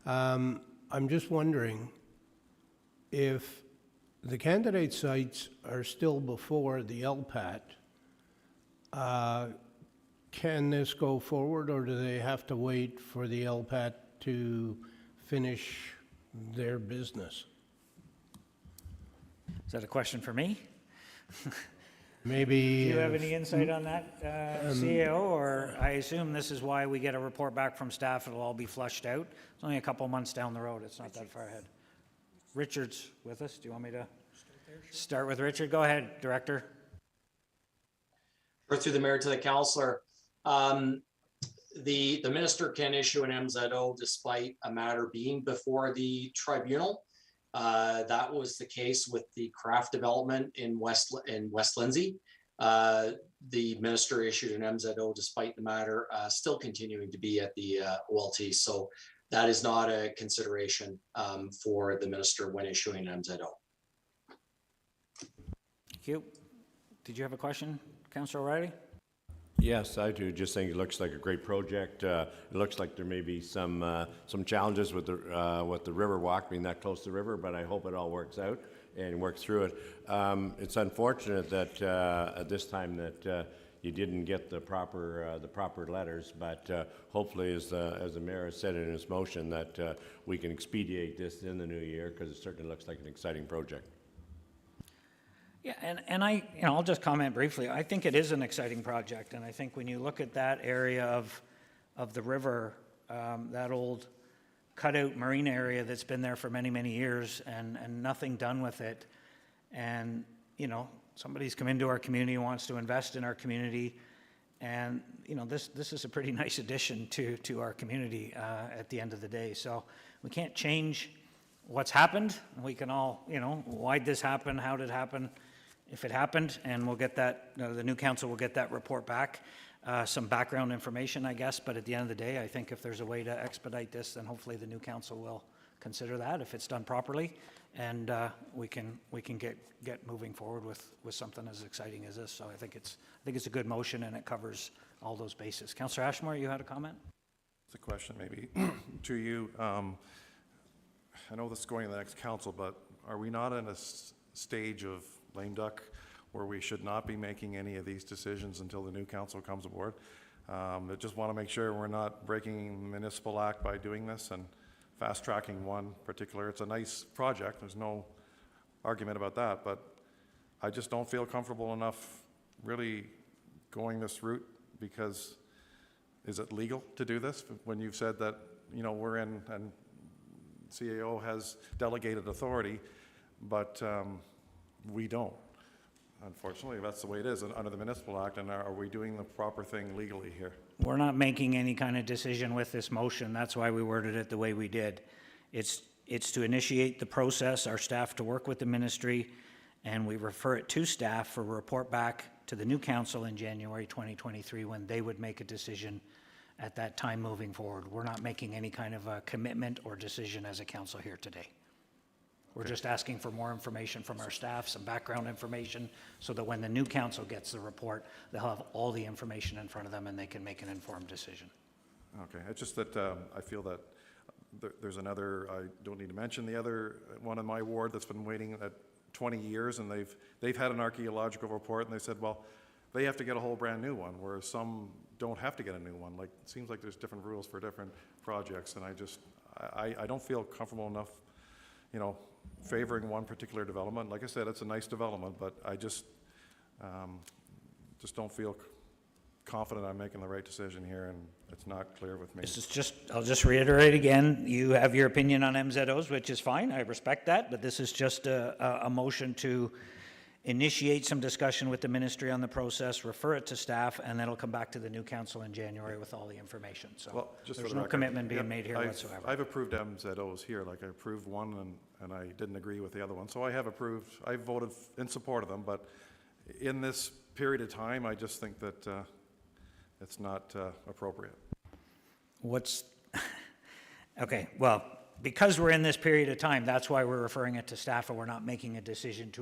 I'm just wondering if the candidate sites are still before the LPAT. Can this go forward, or do they have to wait for the LPAT to finish their business? Is that a question for me? Maybe. Do you have any insight on that, CEO? Or I assume this is why we get a report back from staff. It'll all be flushed out. It's only a couple months down the road. It's not that far ahead. Richard's with us. Do you want me to start with Richard? Go ahead, Director. Or through the mayor to the councillor. The minister can issue an MZO despite a matter being before the tribunal. That was the case with the craft development in West Lindsay. The minister issued an MZO despite the matter still continuing to be at the OLT. So that is not a consideration for the minister when issuing an MZO. Thank you. Did you have a question, Councillor O'Reilly? Yes, I do. Just think it looks like a great project. It looks like there may be some challenges with the Riverwalk being that close to the river, but I hope it all works out and works through it. It's unfortunate that at this time that you didn't get the proper letters, but hopefully, as the mayor has said in his motion, that we can expedite this in the new year, because it certainly looks like an exciting project. Yeah, and I'll just comment briefly. I think it is an exciting project, and I think when you look at that area of the river, that old cutout marine area that's been there for many, many years, and nothing done with it, and somebody's come into our community, wants to invest in our community, And, you know, this is a pretty nice addition to our community at the end of the day. So we can't change what's happened. We can all, you know, why'd this happen? How did it happen? If it happened, and we'll get that, the new council will get that report back. Some background information, I guess, but at the end of the day, I think if there's a way to expedite this, then hopefully the new council will consider that if it's done properly, and we can get moving forward with something as exciting as this. So I think it's a good motion, and it covers all those bases. Councillor Ashmore, you had a comment? It's a question maybe to you. I know this is going to the next council, but are we not in a stage of lame duck where we should not be making any of these decisions until the new council comes aboard? I just want to make sure we're not breaking the municipal act by doing this and fast tracking one particular. It's a nice project, there's no argument about that, but I just don't feel comfortable enough really going this route, because is it legal to do this when you've said that, you know, we're in, and CAO has delegated authority, but we don't. Unfortunately, that's the way it is under the Municipal Act, and are we doing the proper thing legally here? We're not making any kind of decision with this motion. That's why we worded it the way we did. It's to initiate the process, our staff to work with the ministry, and we refer it to staff for a report back to the new council in January 2023 when they would make a decision at that time moving forward. We're not making any kind of a commitment or decision as a council here today. We're just asking for more information from our staff, some background information, so that when the new council gets the report, they'll have all the information in front of them and they can make an informed decision. Okay, it's just that I feel that there's another, I don't need to mention the other one in my ward that's been waiting at 20 years, and they've had an archaeological report, and they said, well, they have to get a whole brand new one, whereas some don't have to get a new one. Like, it seems like there's different rules for different projects, and I don't feel comfortable enough, you know, favoring one particular development. Like I said, it's a nice development, but I just don't feel confident I'm making the right decision here, and it's not clear with me. This is just, I'll just reiterate again, you have your opinion on MZOs, which is fine, I respect that, but this is just a motion to initiate some discussion with the ministry on the process, refer it to staff, and then it'll come back to the new council in January with all the information. So well, just there's for the no record, commitment being made here whatsoever. I've approved MZOs here, like I approved one and I didn't agree with the other one. So I voted in support of them, but in this period of time, I just think that it's not appropriate. Okay, well, because we're in this period of time, that's why we're referring it to staff, and we're not making a decision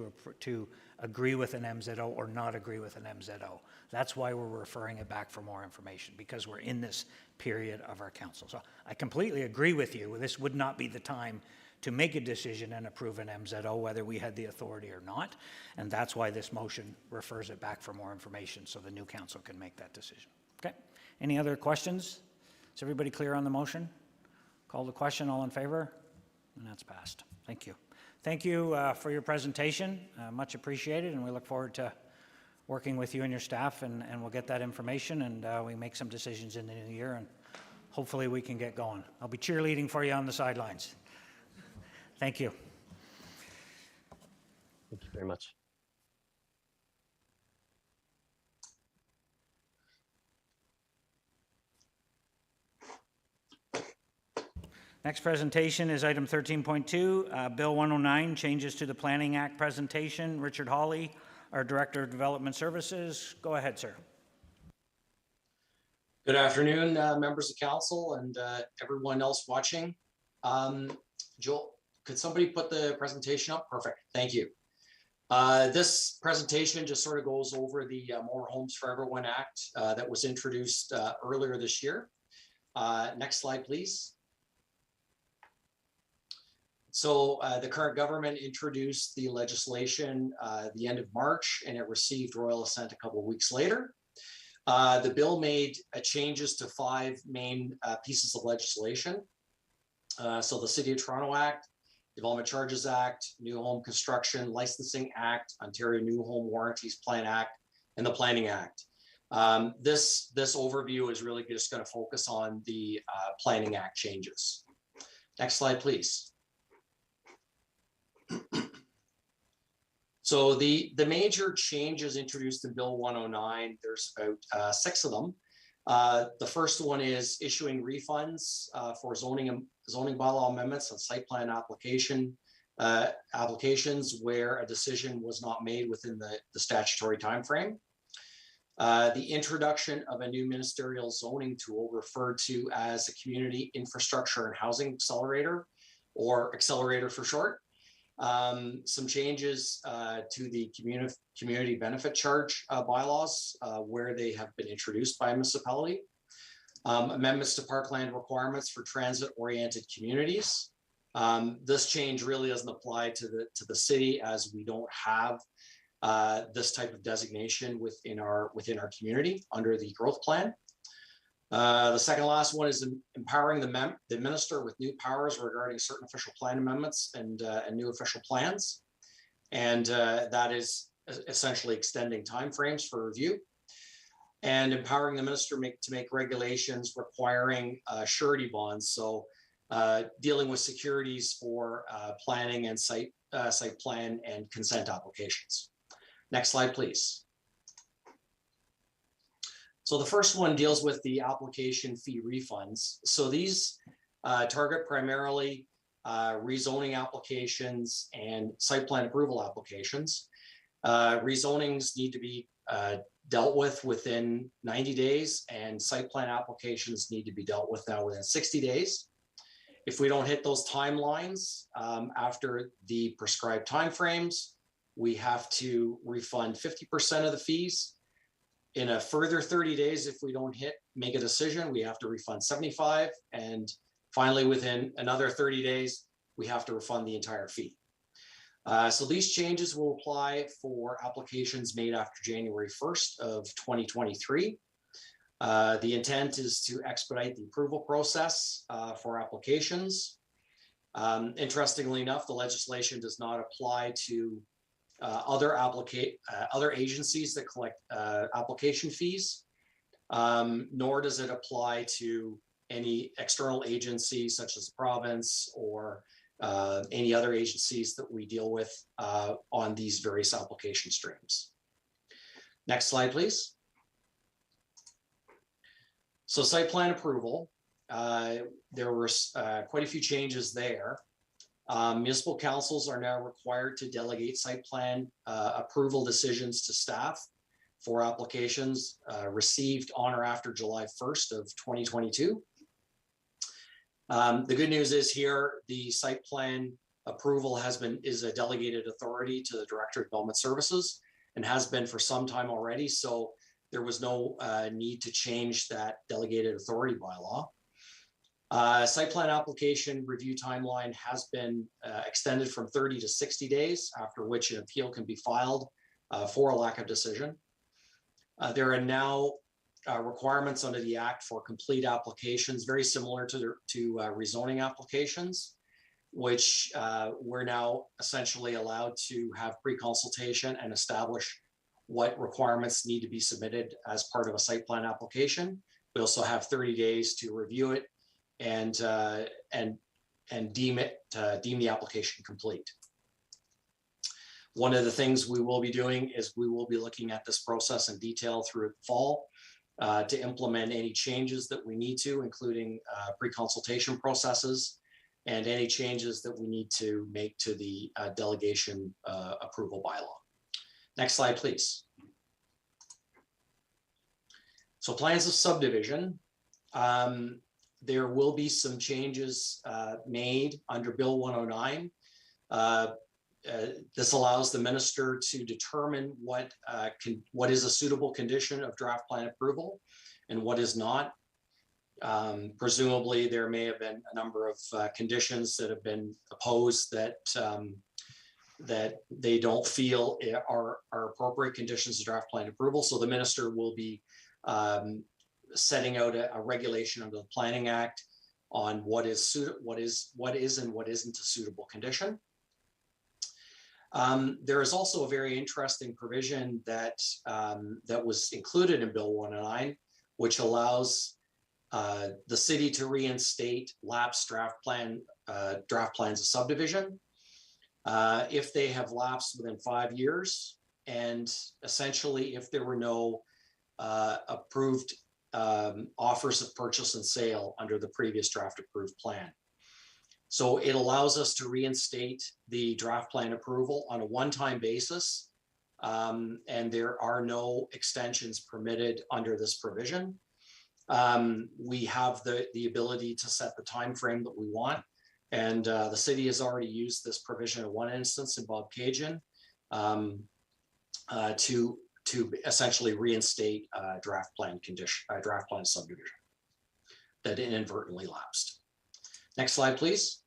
to agree with an MZO or not agree with an MZO. That's why we're referring it back for more information, because we're in this period of our council. So I completely agree with you. This would not be the time to make a decision and approve an MZO, whether we had the authority or not. And that's why this motion refers it back for more information so the new council can make that decision. Okay, any other questions? Is everybody clear on the motion? Call the question, all in favor? And that's passed. Thank you. Thank you for your presentation, much appreciated, and we look forward to working with you and your staff, and we'll get that information, and we make some decisions in the new year, and hopefully we can get going. I'll be cheerleading for you on the sidelines. Thank you. Thank you very much. Next presentation is item 13.2, Bill 109, changes to the Planning Act presentation. Richard Hawley, our Director of Development Services. Go ahead, sir. Good afternoon, members of council and everyone else watching. Joel, could somebody put the presentation up? Perfect, thank you. This presentation just sort of goes over the More Homes for Everyone Act that was introduced earlier this year. Next slide, please. So the current government introduced the legislation the end of March, and it received royal assent a couple of weeks later. The bill made changes to 5 main pieces of legislation. So the City of Toronto Act, Development Charges Act, New Home Construction Licensing Act, Ontario New Home Warranties Plan Act, and the Planning Act. This overview is really just going to focus on the Planning Act changes. Next slide, please. So the major changes introduced in Bill 109, there's about 6 of them. The first one is issuing refunds for zoning bylaw amendments and site plan applications where a decision was not made within the statutory timeframe. The introduction of a new ministerial zoning tool referred to as a community infrastructure and housing accelerator, or accelerator for short. Some changes to the community benefit charge bylaws where they have been introduced by a municipality. Amendments to parkland requirements for transit-oriented communities. This change really doesn't apply to the city, as we don't have this type of designation within our community under the growth plan. The second last one is empowering the minister with new powers regarding certain official plan amendments and new official plans. And that is essentially extending timeframes for review. And empowering the minister to make regulations requiring surety bonds. So dealing with securities for planning and site plan and consent applications. Next slide, please. So the first one deals with the application fee refunds. So these target primarily rezoning applications and site plan approval applications. Rezonings need to be dealt with within 90 days, and site plan applications need to be dealt with now within 60 days. If we don't hit those timelines after the prescribed timeframes, we have to refund 50% of the fees. In a further 30 days, if we don't make a decision, we have to refund 75. And finally, within another 30 days, we have to refund the entire fee. So these changes will apply for applications made after January 1st of 2023. The intent is to expedite the approval process for applications. Interestingly enough, the legislation does not apply to other agencies that collect application fees, nor does it apply to any external agencies such as the province or any other agencies that we deal with on these various application streams. Next slide, please. So site plan approval, there were quite a few changes there. Municipal councils are now required to delegate site plan approval decisions to staff for applications received on or after July 1st of 2022. The good news is here, the site plan approval is a delegated authority to the Director of Development Services and has been for some time already. So there was no need to change that delegated authority bylaw. Site plan application review timeline has been extended from 30 to 60 days, after which an appeal can be filed for a lack of decision. There are now requirements under the Act for complete applications, very similar to rezoning applications, which we're now essentially allowed to have pre-consultation and establish what requirements need to be submitted as part of a site plan application. We also have 30 days to review it and deem the application complete. One of the things we will be doing is we will be looking at this process in detail through the fall to implement any changes that we need to, including pre-consultation processes and any changes that we need to make to the delegation approval bylaw. Next slide, please. So plans of subdivision. There will be some changes made under Bill 109. This allows the minister to determine what is a suitable condition of draft plan approval and what is not. Presumably, there may have been a number of conditions that have been opposed that they don't feel are appropriate conditions of draft plan approval. So the minister will be setting out a regulation under the Planning Act on what is and what isn't a suitable condition. There is also a very interesting provision that was included in Bill 109, which allows the city to reinstate lapsed draft plans of subdivision. if they have lapsed within 5 years, and essentially if there were no approved offers of purchase and sale under the previous draft approved plan. So it allows us to reinstate the draft plan approval on a one-time basis, and there are no extensions permitted under this provision. We have the ability to set the time frame that we want, and the city has already used this provision in one instance in Bobcaygeon to essentially reinstate draft plan subdivision that inadvertently lapsed. Next slide, please.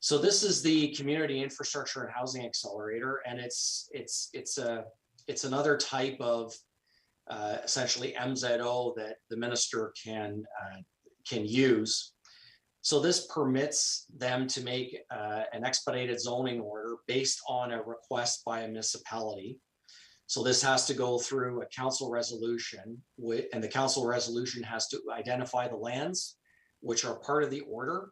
So this is the Community Infrastructure and Housing Accelerator, and it's another type of essentially MZO that the minister can use. So this permits them to make an expedited zoning order based on a request by a municipality. So this has to go through a council resolution, and the council resolution has to identify the lands which are part of the order,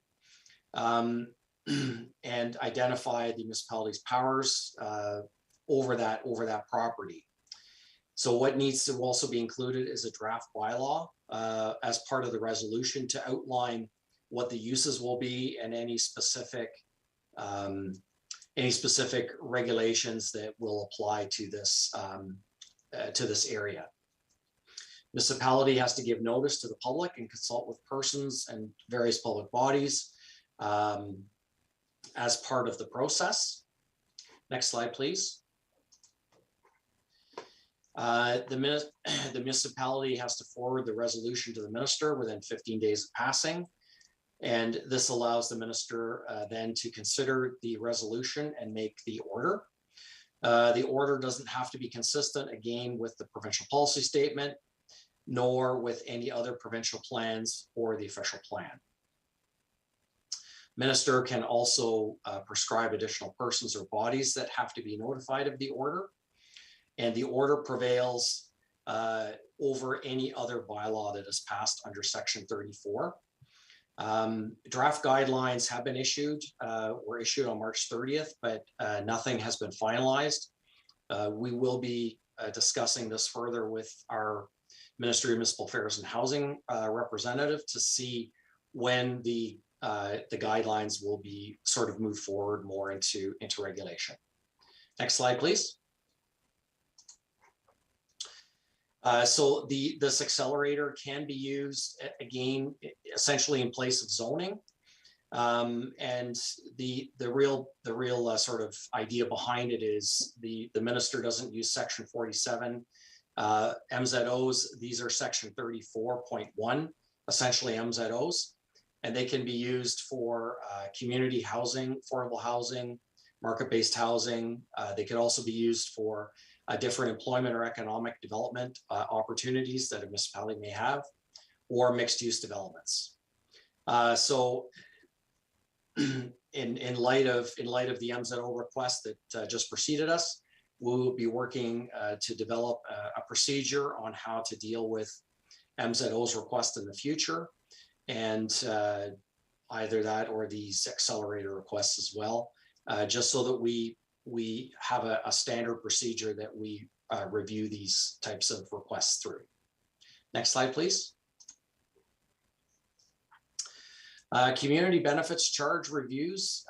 and identify the municipality's powers over that property. So what needs to also be included is a draft bylaw as part of the resolution to outline what the uses will be and any specific regulations that will apply to this area. Municipality has to give notice to the public and consult with persons and various public bodies as part of the process. Next slide, please. The municipality has to forward the resolution to the minister within 15 days of passing. And this allows the minister then to consider the resolution and make the order. The order doesn't have to be consistent, again, with the provincial policy statement, nor with any other provincial plans or the official plan. Minister can also prescribe additional persons or bodies that have to be notified of the order. And the order prevails over any other bylaw that is passed under Section 34. Draft guidelines have been issued, were issued on March 30th, but nothing has been finalized. We will be discussing this further with our Ministry of Municipal Affairs and Housing representative to see when the guidelines will be sort of moved forward more into regulation. Next slide, please. So this accelerator can be used again, essentially in place of zoning. And the real sort of idea behind it is the minister doesn't use Section 47 MZOs. These are Section 34.1, essentially MZOs, and they can be used for community housing, affordable housing, market-based housing. They could also be used for different employment or economic development opportunities that a municipality may have, or mixed-use developments. So, in light of the MZO request that just preceded us, we will be working to develop a procedure on how to deal with MZO's request in the future, and either that or these accelerator requests as well, just so that we have a standard procedure that we review these types of requests through. Next slide, please. Community benefits charge reviews.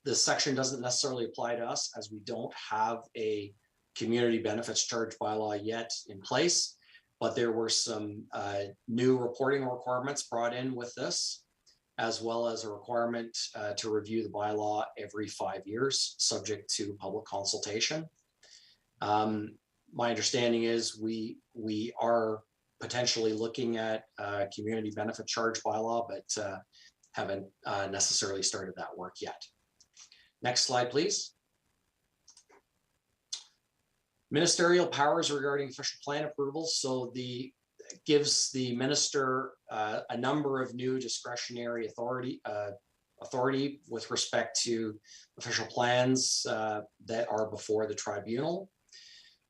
This section doesn't necessarily apply to us as we don't have a community benefits charge bylaw yet in place, but there were some new reporting requirements brought in with this, as well as a requirement to review the bylaw every 5 years, subject to public consultation. My understanding is we are potentially looking at a community benefit charge bylaw, but haven't necessarily started that work yet. Next slide, please. Ministerial powers regarding official plan approvals. So gives the minister a number of new discretionary authority with respect to official plans that are before the tribunal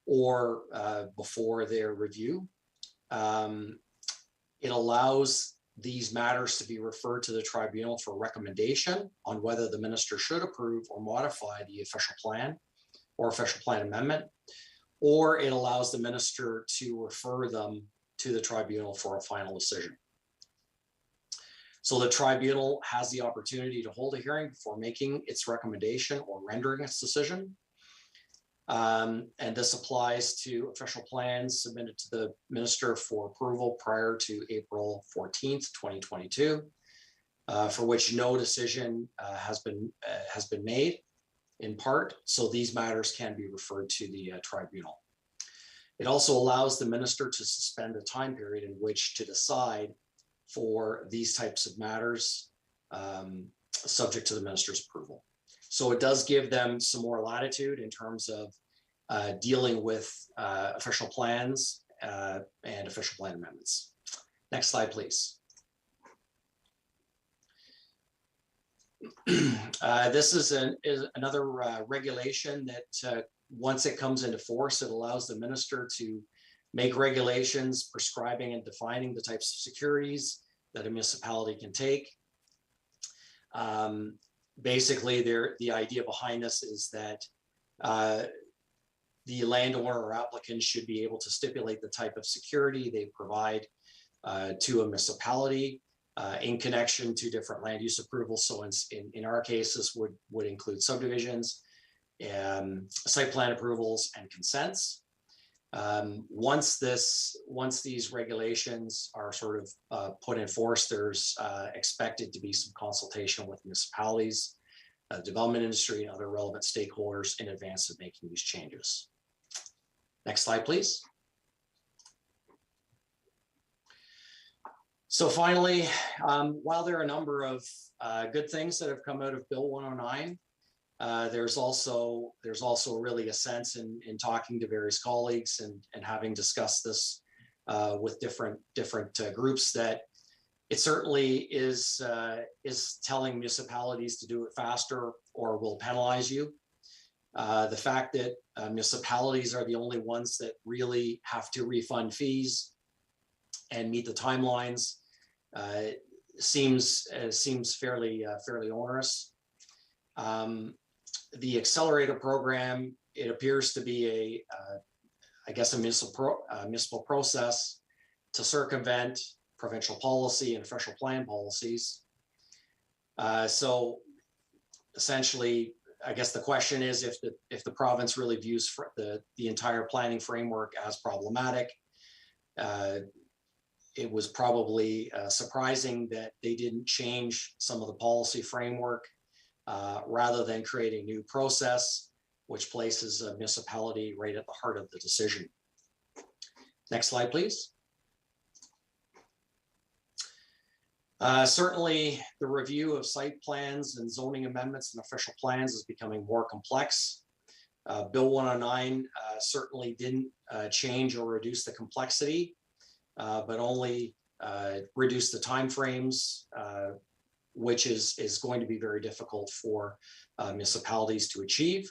or before their review. It allows these matters to be referred to the tribunal for recommendation on whether the minister should approve or modify the official plan or official plan amendment, or it allows the minister to refer them to the tribunal for a final decision. So the tribunal has the opportunity to hold a hearing before making its recommendation or rendering its decision. And this applies to official plans submitted to the minister for approval prior to April 14th, 2022, for which no decision has been made in part. So these matters can be referred to the tribunal. It also allows the minister to suspend a time period in which to decide for these types of matters, subject to the minister's approval. So it does give them some more latitude in terms of dealing with official plans and official plan amendments. Next slide, please. This is another regulation that once it comes into force, it allows the minister to make regulations prescribing and defining the types of securities that a municipality can take. Basically, the idea behind this is that the landowner or applicant should be able to stipulate the type of security they provide to a municipality in connection to different land use approvals. So in our case, this would include subdivisions, site plan approvals, and consents. Once these regulations are sort of put in force, there's expected to be some consultation with municipalities, development industry, and other relevant stakeholders in advance of making these changes. Next slide, please. So finally, while there are a number of good things that have come out of Bill 109, there's also really a sense in talking to various colleagues and having discussed this with different groups that it certainly is telling municipalities to do it faster or will penalize you. The fact that municipalities are the only ones that really have to refund fees and meet the timelines seems fairly onerous. The accelerator program, it appears to be a municipal process to circumvent provincial policy and official plan policies. So essentially, I guess the question is if the province really views the entire planning framework as problematic. It was probably surprising that they didn't change some of the policy framework rather than create a new process, which places a municipality right at the heart of the decision. Next slide, please. Certainly, the review of site plans and zoning amendments and official plans is becoming more complex. Bill 109 certainly didn't change or reduce the complexity, but only reduce the timeframes, which is going to be very difficult for municipalities to achieve.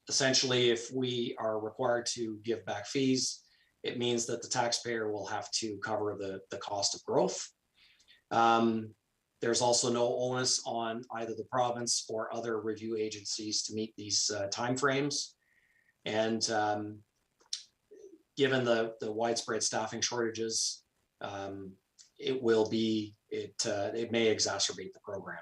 Essentially, if we are required to give back fees, it means that the taxpayer will have to cover the cost of growth. There's also no onus on either the province or other review agencies to meet these timeframes. And given the widespread staffing shortages, it may exacerbate the program.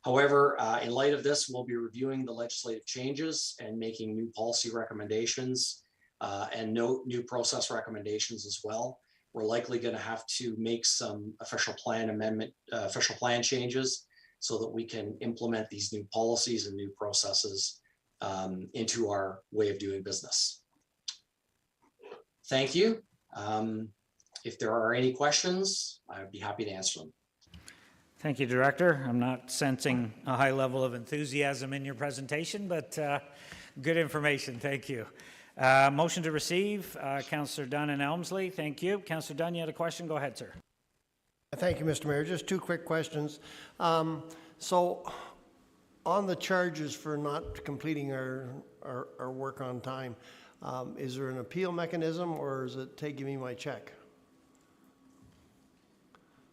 However, in light of this, we'll be reviewing the legislative changes and making new policy recommendations and new process recommendations as well. We're likely going to have to make some official plan changes so that we can implement these new policies and new processes into our way of doing business. Thank you. If there are any questions, I'd be happy to answer them. Thank you, Director. I'm not sensing a high level of enthusiasm in your presentation, but good information. Thank you. Motion to receive, Councillor Dunn and Elmsley. Thank you. Councillor Dunn, you had a question? Go ahead, sir. Thank you, Mr. Mayor. Just two quick questions. So on the charges for not completing our work on time, is there an appeal mechanism or is it give me my check?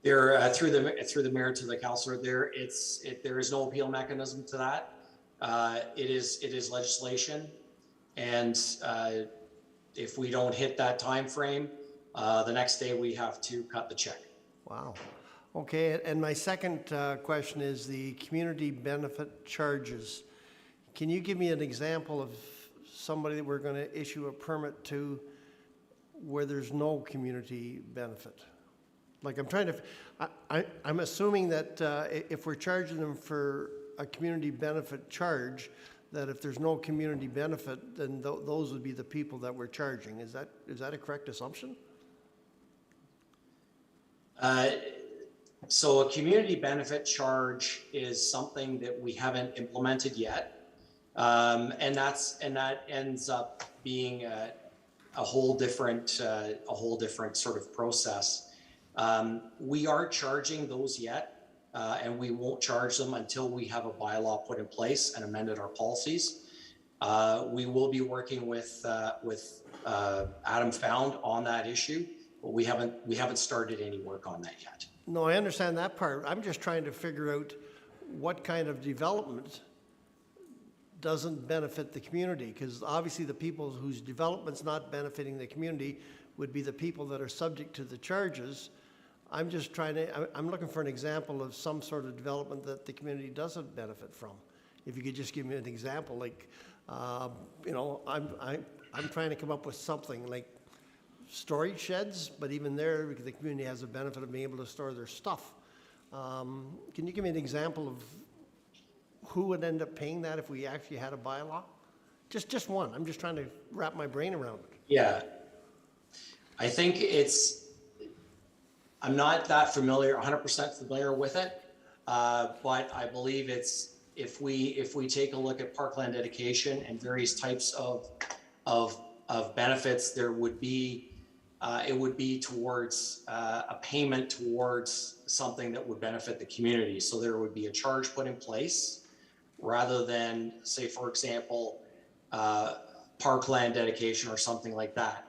There, through the mayor to the councillor, there is no appeal mechanism to that. It is legislation, and if we don't hit that time frame, the next day we have to cut the check. Wow. Okay, and my second question is the community benefit charges. Can you give me an example of somebody that we're going to issue a permit to where there's no community benefit? Like I'm assuming that if we're charging them for a community benefit charge, that if there's no community benefit, then those would be the people that we're charging. Is that a correct assumption? So a community benefit charge is something that we haven't implemented yet, and that ends up being a whole different sort of process. We aren't charging those yet, and we won't charge them until we have a bylaw put in place and amended our policies. We will be working with Adam Found on that issue, but we haven't started any work on that yet. No, I understand that part. I'm just trying to figure out what kind of development doesn't benefit the community, because obviously the people whose development's not benefiting the community would be the people that are subject to the charges. I'm just I'm looking for an example of some sort of development that the community doesn't benefit from. If you could just give me an example, like, you know, I'm trying to come up with something like storage sheds, but even there, the community has the benefit of being able to store their stuff. Can you give me an example of who would end up paying that if we actually had a bylaw? Just one. I'm just trying to wrap my brain around it. Yeah, I think I'm not that 100% familiar with it, but I believe if we take a look at parkland dedication and various types of benefits, there would be it would be towards a payment towards something that would benefit the community. So there would be a charge put in place rather than, say, for example, parkland dedication or something like that.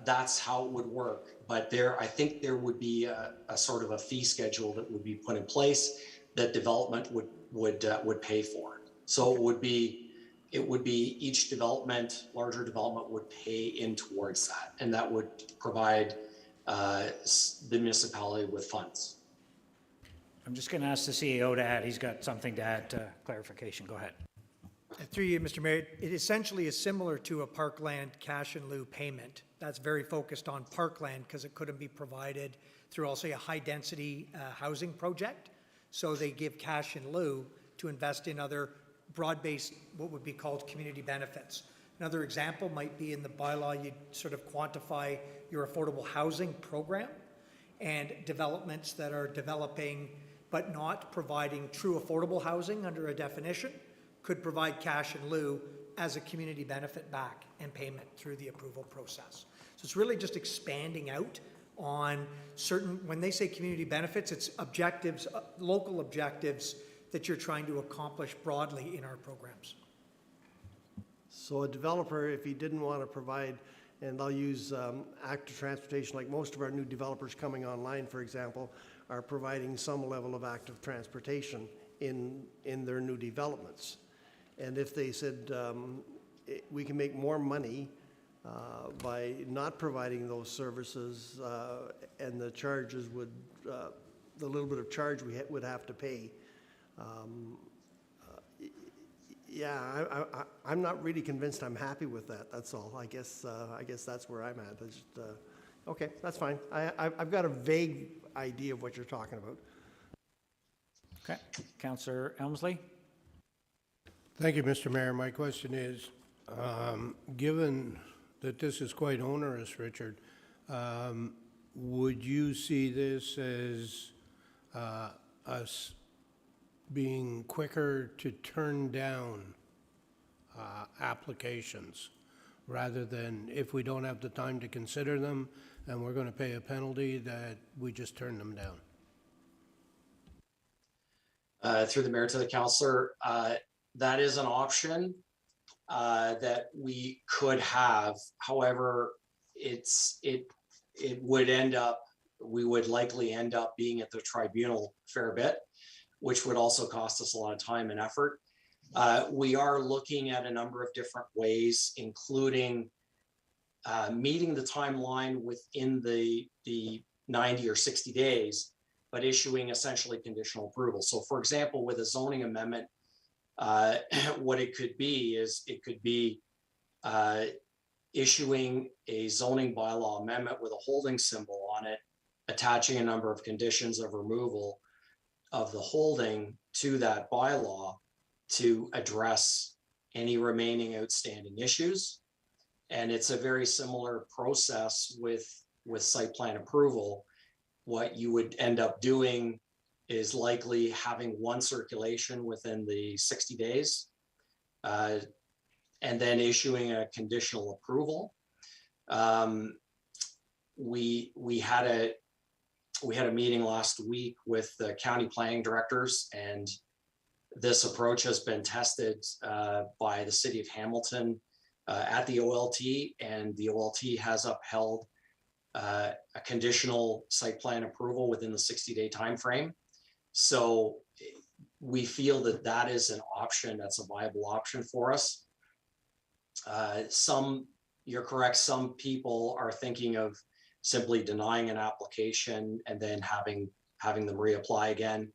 That's how it would work. But I think there would be a sort of a fee schedule that would be put in place that development would pay for. So it would be each development, larger development, would pay in towards that, and that would provide the municipality with funds. I'm just going to ask the CEO to add. He's got something to add to clarification. Go ahead. Through you, Mr. Mayor, it essentially is similar to a parkland cash in lieu payment. That's very focused on parkland because it couldn't be provided through, I'll say, a high-density housing project. So they give cash in lieu to invest in other broad-based, what would be called community benefits. Another example might be in the bylaw, you'd sort of quantify your affordable housing program, and developments that are developing but not providing true affordable housing under a definition could provide cash in lieu as a community benefit back and payment through the approval process. So it's really just expanding out on certain, when they say community benefits, it's objectives, local objectives that you're trying to accomplish broadly in our programs. So a developer, if he didn't want to provide, and I'll use active transportation, like most of our new developers coming online, for example, are providing some level of active transportation in their new developments. And if they said, we can make more money by not providing those services, and the charges would, the little bit of charge we would have to pay. Yeah, I'm not really convinced I'm happy with that. That's all. I guess that's where I'm at. Just, okay, that's fine. I've got a vague idea of what you're talking about. Okay, Councillor Elmsley. Thank you, Mr. Mayor. My question is, given that this is quite onerous, Richard, would you see this as us being quicker to turn down applications rather than, if we don't have the time to consider them and we're going to pay a penalty, that we just turn them down? Through the mayor to the councillor, that is an option that we could have. However, it would end up we would likely end up being at the tribunal a fair bit, which would also cost us a lot of time and effort. We are looking at a number of different ways, including meeting the timeline within the 90 or 60 days, but issuing essentially conditional approval. So for example, with a zoning amendment, what it could be is it could be issuing a zoning bylaw amendment with a holding symbol on it, attaching a number of conditions of removal of the holding to that bylaw to address any remaining outstanding issues. And it's a very similar process with site plan approval. What you would end up doing is likely having one circulation within the 60 days, and then issuing a conditional approval. We had a meeting last week with the county planning directors, and this approach has been tested by the city of Hamilton at the OLT, and the OLT has upheld a conditional site plan approval within the 60-day time frame. So we feel that that is an option, that's a viable option for us. You're correct, some people are thinking of simply denying an application and then having them reapply again.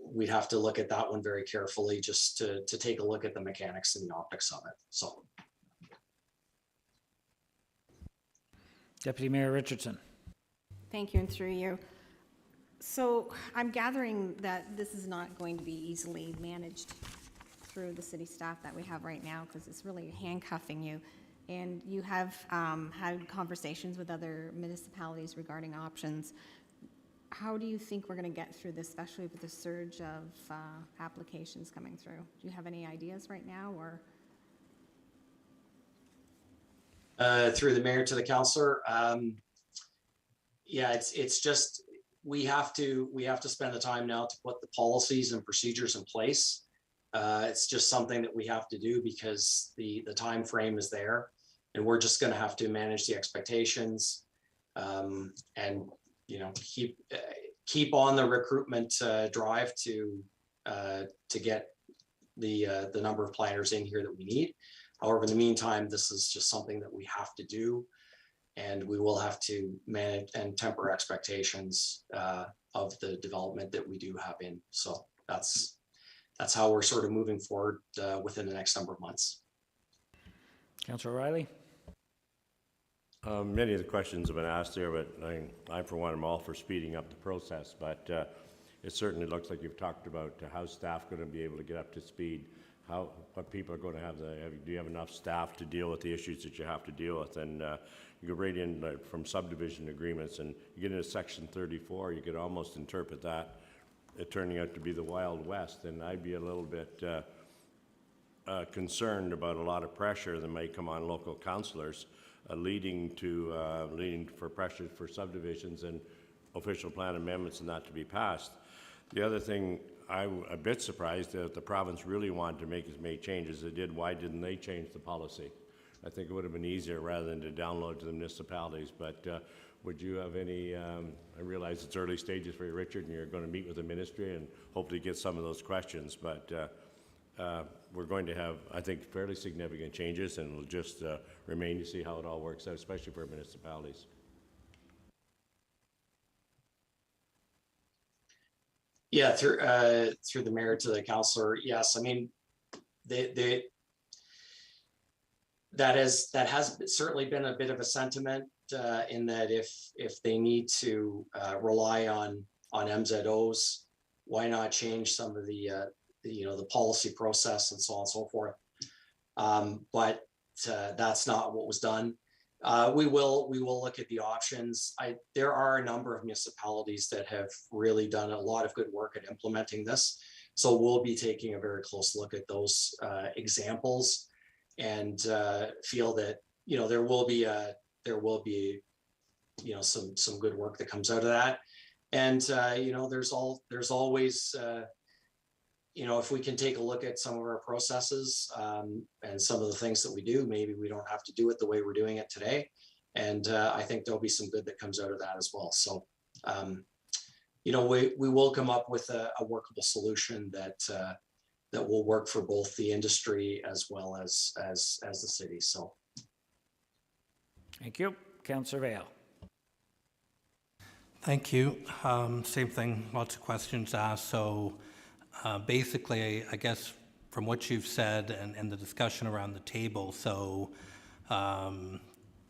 We'd have to look at that one very carefully just to take a look at the mechanics and the optics of it. So, Deputy Mayor Richardson. Thank you, and through you. So I'm gathering that this is not going to be easily managed through the city staff that we have right now, because it's really handcuffing you. And you have had conversations with other municipalities regarding options. How do you think we're going to get through this, especially with the surge of applications coming through? Do you have any ideas right now, or? Through the mayor to the councillor, yeah, it's just we have to spend the time now to put the policies and procedures in place. It's just something that we have to do because the time frame is there, and we're just going to have to manage the expectations, and keep on the recruitment drive to get the number of planners in here that we need. However, in the meantime, this is just something that we have to do, and we will have to manage and temper expectations of the development that we do have in. So that's how we're sort of moving forward within the next number of months. Councillor Riley. Many of the questions have been asked there, but I for one am all for speeding up the process. But it certainly looks like you've talked about how staff going to be able to get up to speed. What people are going to have, do you have enough staff to deal with the issues that you have to deal with? And you go right in from subdivision agreements, and you get into section 34, you could almost interpret that it turning out to be the Wild West. And I'd be a little bit concerned about a lot of pressure that may come on local councillors, leading for pressure for subdivisions and official plan amendments and that to be passed. The other thing I'm a bit surprised that the province really wanted to make as many changes as they did. Why didn't they change the policy? I think it would have been easier rather than to download to the municipalities. But would you have any, I realize it's early stages for you, Richard, and you're going to meet with the ministry and hopefully get some of those questions. But we're going to have, I think, fairly significant changes, and we'll just remain to see how it all works out, especially for municipalities. Yeah, through the mayor to the councillor, yes. I mean, that has certainly been a bit of a sentiment in that if they need to rely on MZOs, why not change some of the policy process and so on and so forth. But that's not what was done. We will look at the options. There are a number of municipalities that have really done a lot of good work at implementing this. So we'll be taking a very close look at those examples, and feel that there will be some good work that comes out of that. And there's always if we can take a look at some of our processes and some of the things that we do, maybe we don't have to do it the way we're doing it today. And I think there'll be some good that comes out of that as well. So, you know, we will come up with a workable solution that will work for both the industry as well as the city. So. Thank you. Councillor Vale. Thank you. Same thing, lots of questions asked. So basically, I guess from what you've said and the discussion around the table, so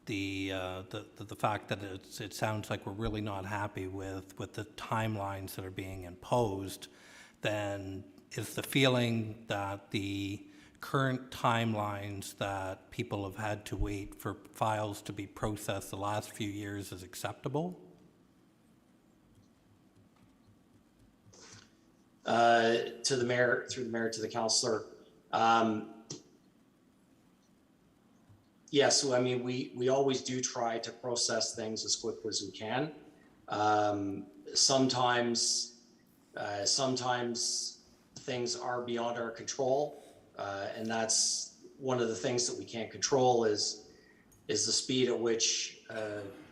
the fact that it sounds like we're really not happy with the timelines that are being imposed, then is the feeling that the current timelines that people have had to wait for files to be processed the last few years is acceptable? To the mayor, through the mayor to the councillor. Yes, so I mean, we always do try to process things as quickly as we can. Sometimes things are beyond our control, and that's one of the things that we can't control is the speed at which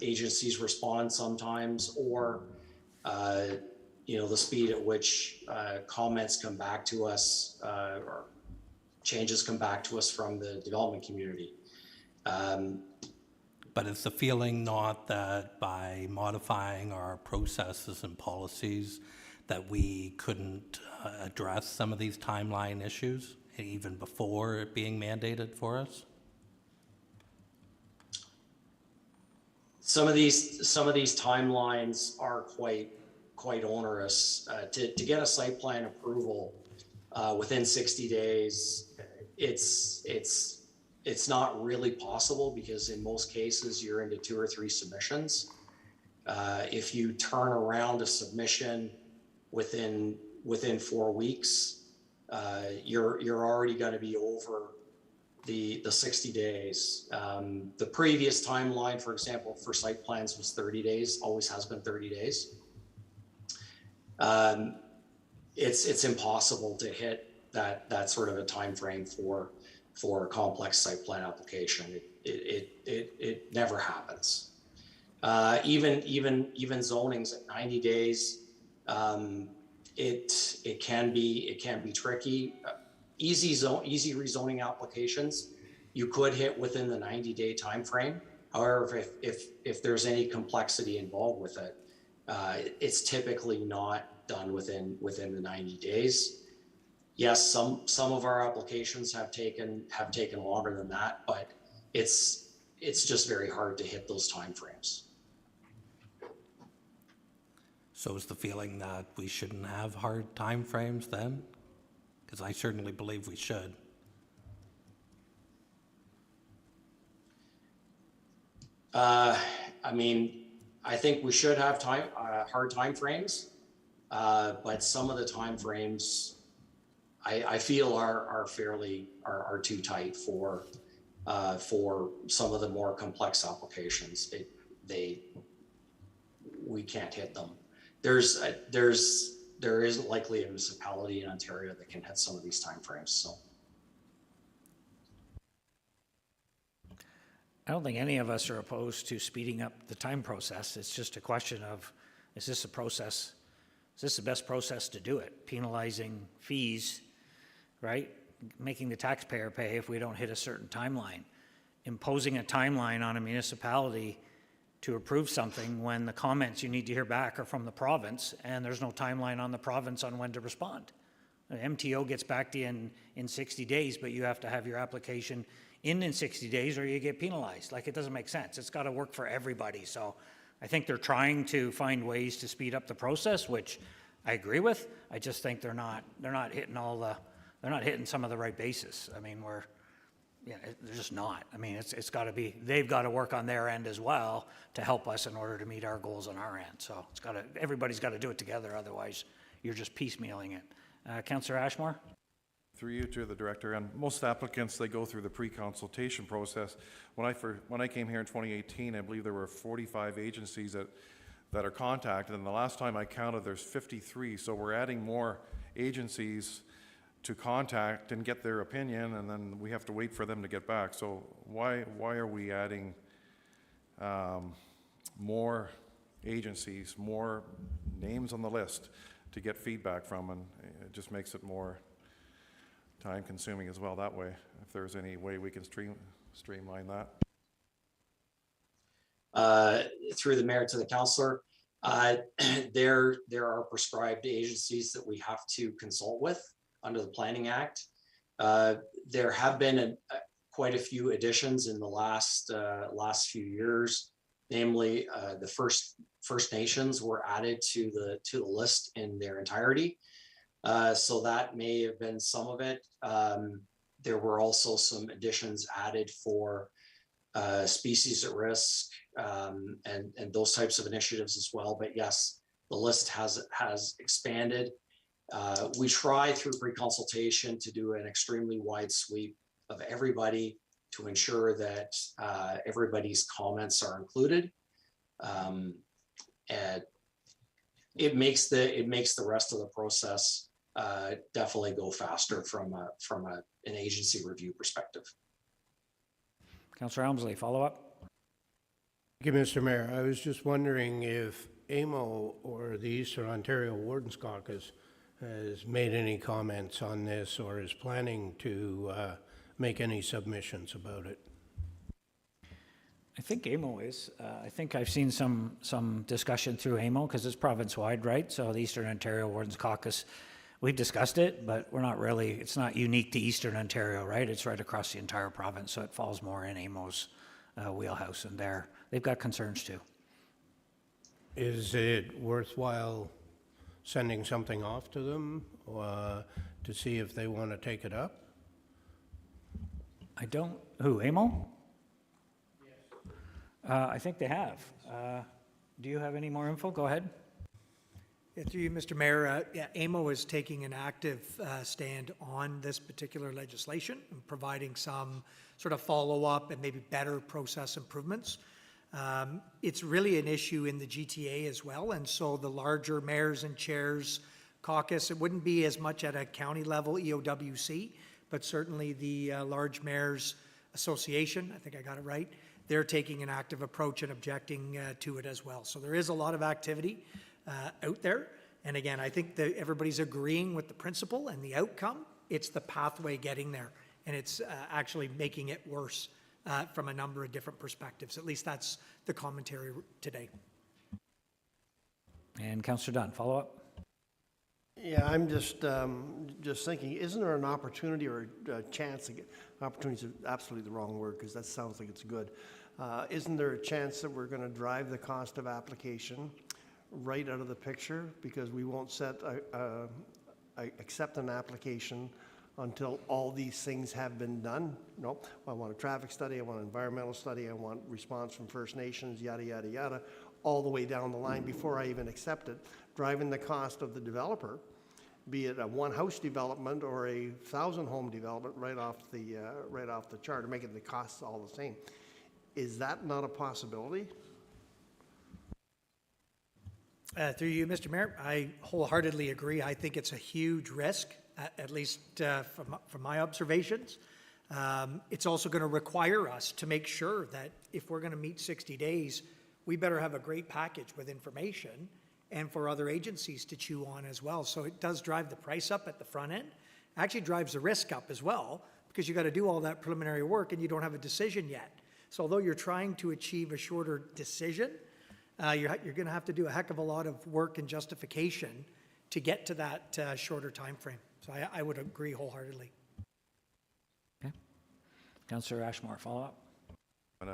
agencies respond sometimes, or you know, the speed at which comments come back to us or changes come back to us from the development community. But it's the feeling not that by modifying our processes and policies that we couldn't address some of these timeline issues even before it being mandated for us? Some of these timelines are quite onerous. To get a site plan approval within 60 days, it's not really possible because in most cases you're into 2 or 3 submissions. If you turn around a submission within 4 weeks, you're already going to be over the 60 days. The previous timeline, for example, for site plans was 30 days, always has been 30 days. It's impossible to hit that sort of a time frame for a complex site plan application. It never happens. Even zonings at 90 days, it can be tricky. Easy rezoning applications you could hit within the 90-day time frame. However, if there's any complexity involved with it, it's typically not done within the 90 days. Yes, some of our applications have taken longer than that, but it's just very hard to hit those timeframes. So is the feeling that we shouldn't have hard timeframes then? Because I certainly believe we should. I mean, I think we should have hard timeframes, but some of the timeframes I feel are too tight for some of the more complex applications. We can't hit them. There isn't likely a municipality in Ontario that can hit some of these timeframes. So. I don't think any of us are opposed to speeding up the time process. It's just a question of, is this the best process to do it? Penalizing fees, right? Making the taxpayer pay if we don't hit a certain timeline. Imposing a timeline on a municipality to approve something when the comments you need to hear back are from the province and there's no timeline on the province on when to respond. An MTO gets back to you in 60 days, but you have to have your application in 60 days or you get penalized. Like, it doesn't make sense. It's got to work for everybody. So I think they're trying to find ways to speed up the process, which I agree with. I just think they're not hitting some of the right bases. I mean, they're just not. I mean, it's got to be, they've got to work on their end as well to help us in order to meet our goals on our end. So everybody's got to do it together. Otherwise you're just piecemealing it. Councillor Ashmore? Through you to the director, and most applicants, they go through the pre-consultation process. When I came here in 2018, I believe there were 45 agencies that are contacted, and the last time I counted, there's 53. So we're adding more agencies to contact and get their opinion, and then we have to wait for them to get back. So why are we adding more agencies, more names on the list to get feedback from, and it just makes it more time consuming as well that way, if there's any way we can streamline that. Through the mayor to the councillor, there are prescribed agencies that we have to consult with under the Planning Act. There have been quite a few additions in the last few years. Namely, the First Nations were added to the list in their entirety. So that may have been some of it. There were also some additions added for species at risk and those types of initiatives as well. But yes, the list has expanded. We try through pre-consultation to do an extremely wide sweep of everybody to ensure that everybody's comments are included. And it makes the rest of the process definitely go faster from an agency review perspective. Councillor Elmsley, follow up. Thank you, Mr. Mayor. I was just wondering if AMO or the Eastern Ontario Wardens Caucus has made any comments on this or is planning to make any submissions about it. I think AMO is. I think I've seen some discussion through AMO because it's province-wide, right? So the Eastern Ontario Wardens Caucus, we've discussed it, but we're not really, it's not unique to Eastern Ontario, right? It's right across the entire province, so it falls more in AMO's wheelhouse, and they've got concerns too. Is it worthwhile sending something off to them to see if they want to take it up? Who, AMO? I think they have. Do you have any more info? Go ahead. Yeah, through you, Mr. Mayor, AMO is taking an active stand on this particular legislation and providing some sort of follow-up and maybe better process improvements. It's really an issue in the GTA as well, and so the larger mayors and chairs caucus, it wouldn't be as much at a county level EOWC, but certainly the Large Mayors Association, I think I got it right, they're taking an active approach and objecting to it as well. So there is a lot of activity out there. And again, I think that everybody's agreeing with the principle and the outcome. It's the pathway getting there. And it's actually making it worse from a number of different perspectives. At least that's the commentary today. And Councillor Dunn, follow up. Yeah, I'm just thinking, isn't there an opportunity or a chance to get, opportunity is absolutely the wrong word because that sounds like it's good. Isn't there a chance that we're going to drive the cost of application right out of the picture because we won't accept an application until all these things have been done? No, I want a traffic study, I want an environmental study, I want response from First Nations, yada, yada, yada, all the way down the line before I even accept it, driving the cost of the developer, be it a one-house development or a 1,000-home development right off the chart, or making the costs all the same. Is that not a possibility? Through you, Mr. Mayor, I wholeheartedly agree. I think it's a huge risk, at least from my observations. It's also going to require us to make sure that if we're going to meet 60 days, we better have a great package with information and for other agencies to chew on as well. So it does drive the price up at the front end. Actually drives the risk up as well because you got to do all that preliminary work and you don't have a decision yet. So although you're trying to achieve a shorter decision, you're going to have to do a heck of a lot of work and justification to get to that shorter time frame. So I would agree wholeheartedly. Okay. Councillor Ashmore, follow up. And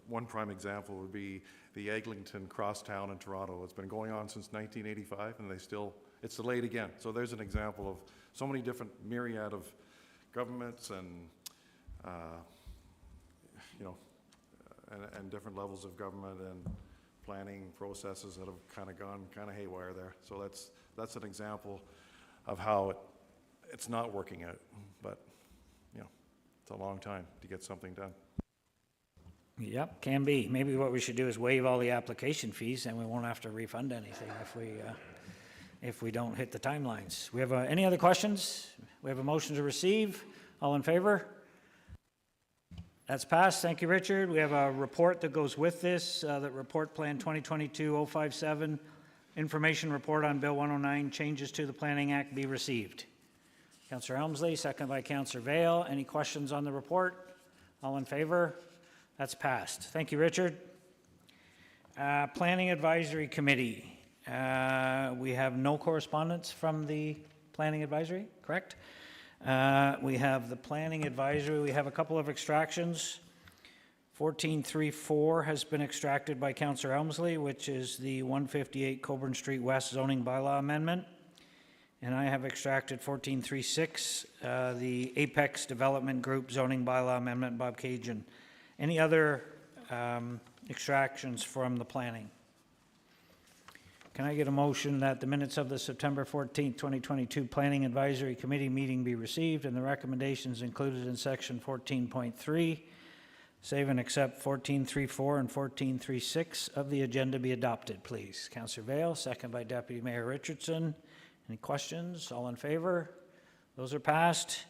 one prime example would be the Eglinton Crosstown in Toronto. It's been going on since 1985, and it's delayed again. So there's an example of so many different myriad of governments and and different levels of government and planning processes that have kind of gone haywire there. So that's an example of how it's not working out, but it's a long time to get something done. Yep, can be. Maybe what we should do is waive all the application fees and we won't have to refund anything if we don't hit the timelines. We have any other questions? We have a motion to receive. All in favor? That's passed. Thank you, Richard. We have a report that goes with this, that report plan 2022-057, information report on Bill 109, changes to the Planning Act be received. Councillor Helmsley, second by Councillor Vale. Any questions on the report? All in favor? That's passed. Thank you, Richard. Planning Advisory Committee. We have no correspondence from the Planning Advisory, correct? We have the Planning Advisory. We have a couple of extractions. 1434 has been extracted by Councillor Helmsley, which is the 158 Coburn Street West zoning bylaw amendment. And I have extracted 1436, the Apex Development Group zoning bylaw amendment, Bob Cajun. Any other extractions from the planning? Can I get a motion that the minutes of the September 14th, 2022 Planning Advisory Committee meeting be received and the recommendations included in section 14.3, save and accept 1434 and 1436 of the agenda be adopted, please? Councillor Vale, second by Deputy Mayor Richardson. Any questions? All in favor? Those are passed.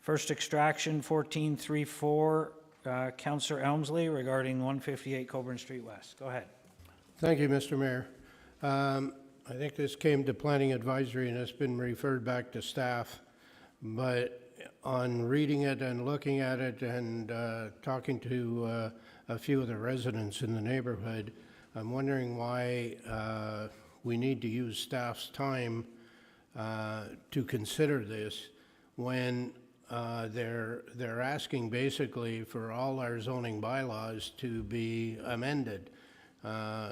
First extraction, 1434, Councillor Elmsley regarding 158 Coburn Street West. Go ahead. Thank you, Mr. Mayor. I think this came to Planning Advisory and it's been referred back to staff, but on reading it and looking at it and talking to a few of the residents in the neighborhood, I'm wondering why we need to use staff's time to consider this when they're asking basically for all our zoning bylaws to be amended,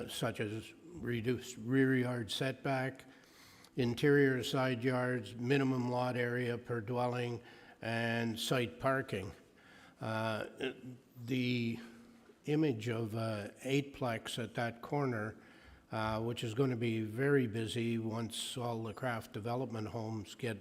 such as reduced rear yard setback, interior side yards, minimum lot area per dwelling, and site parking. The image of 8-plex at that corner, which is going to be very busy once all the craft development homes get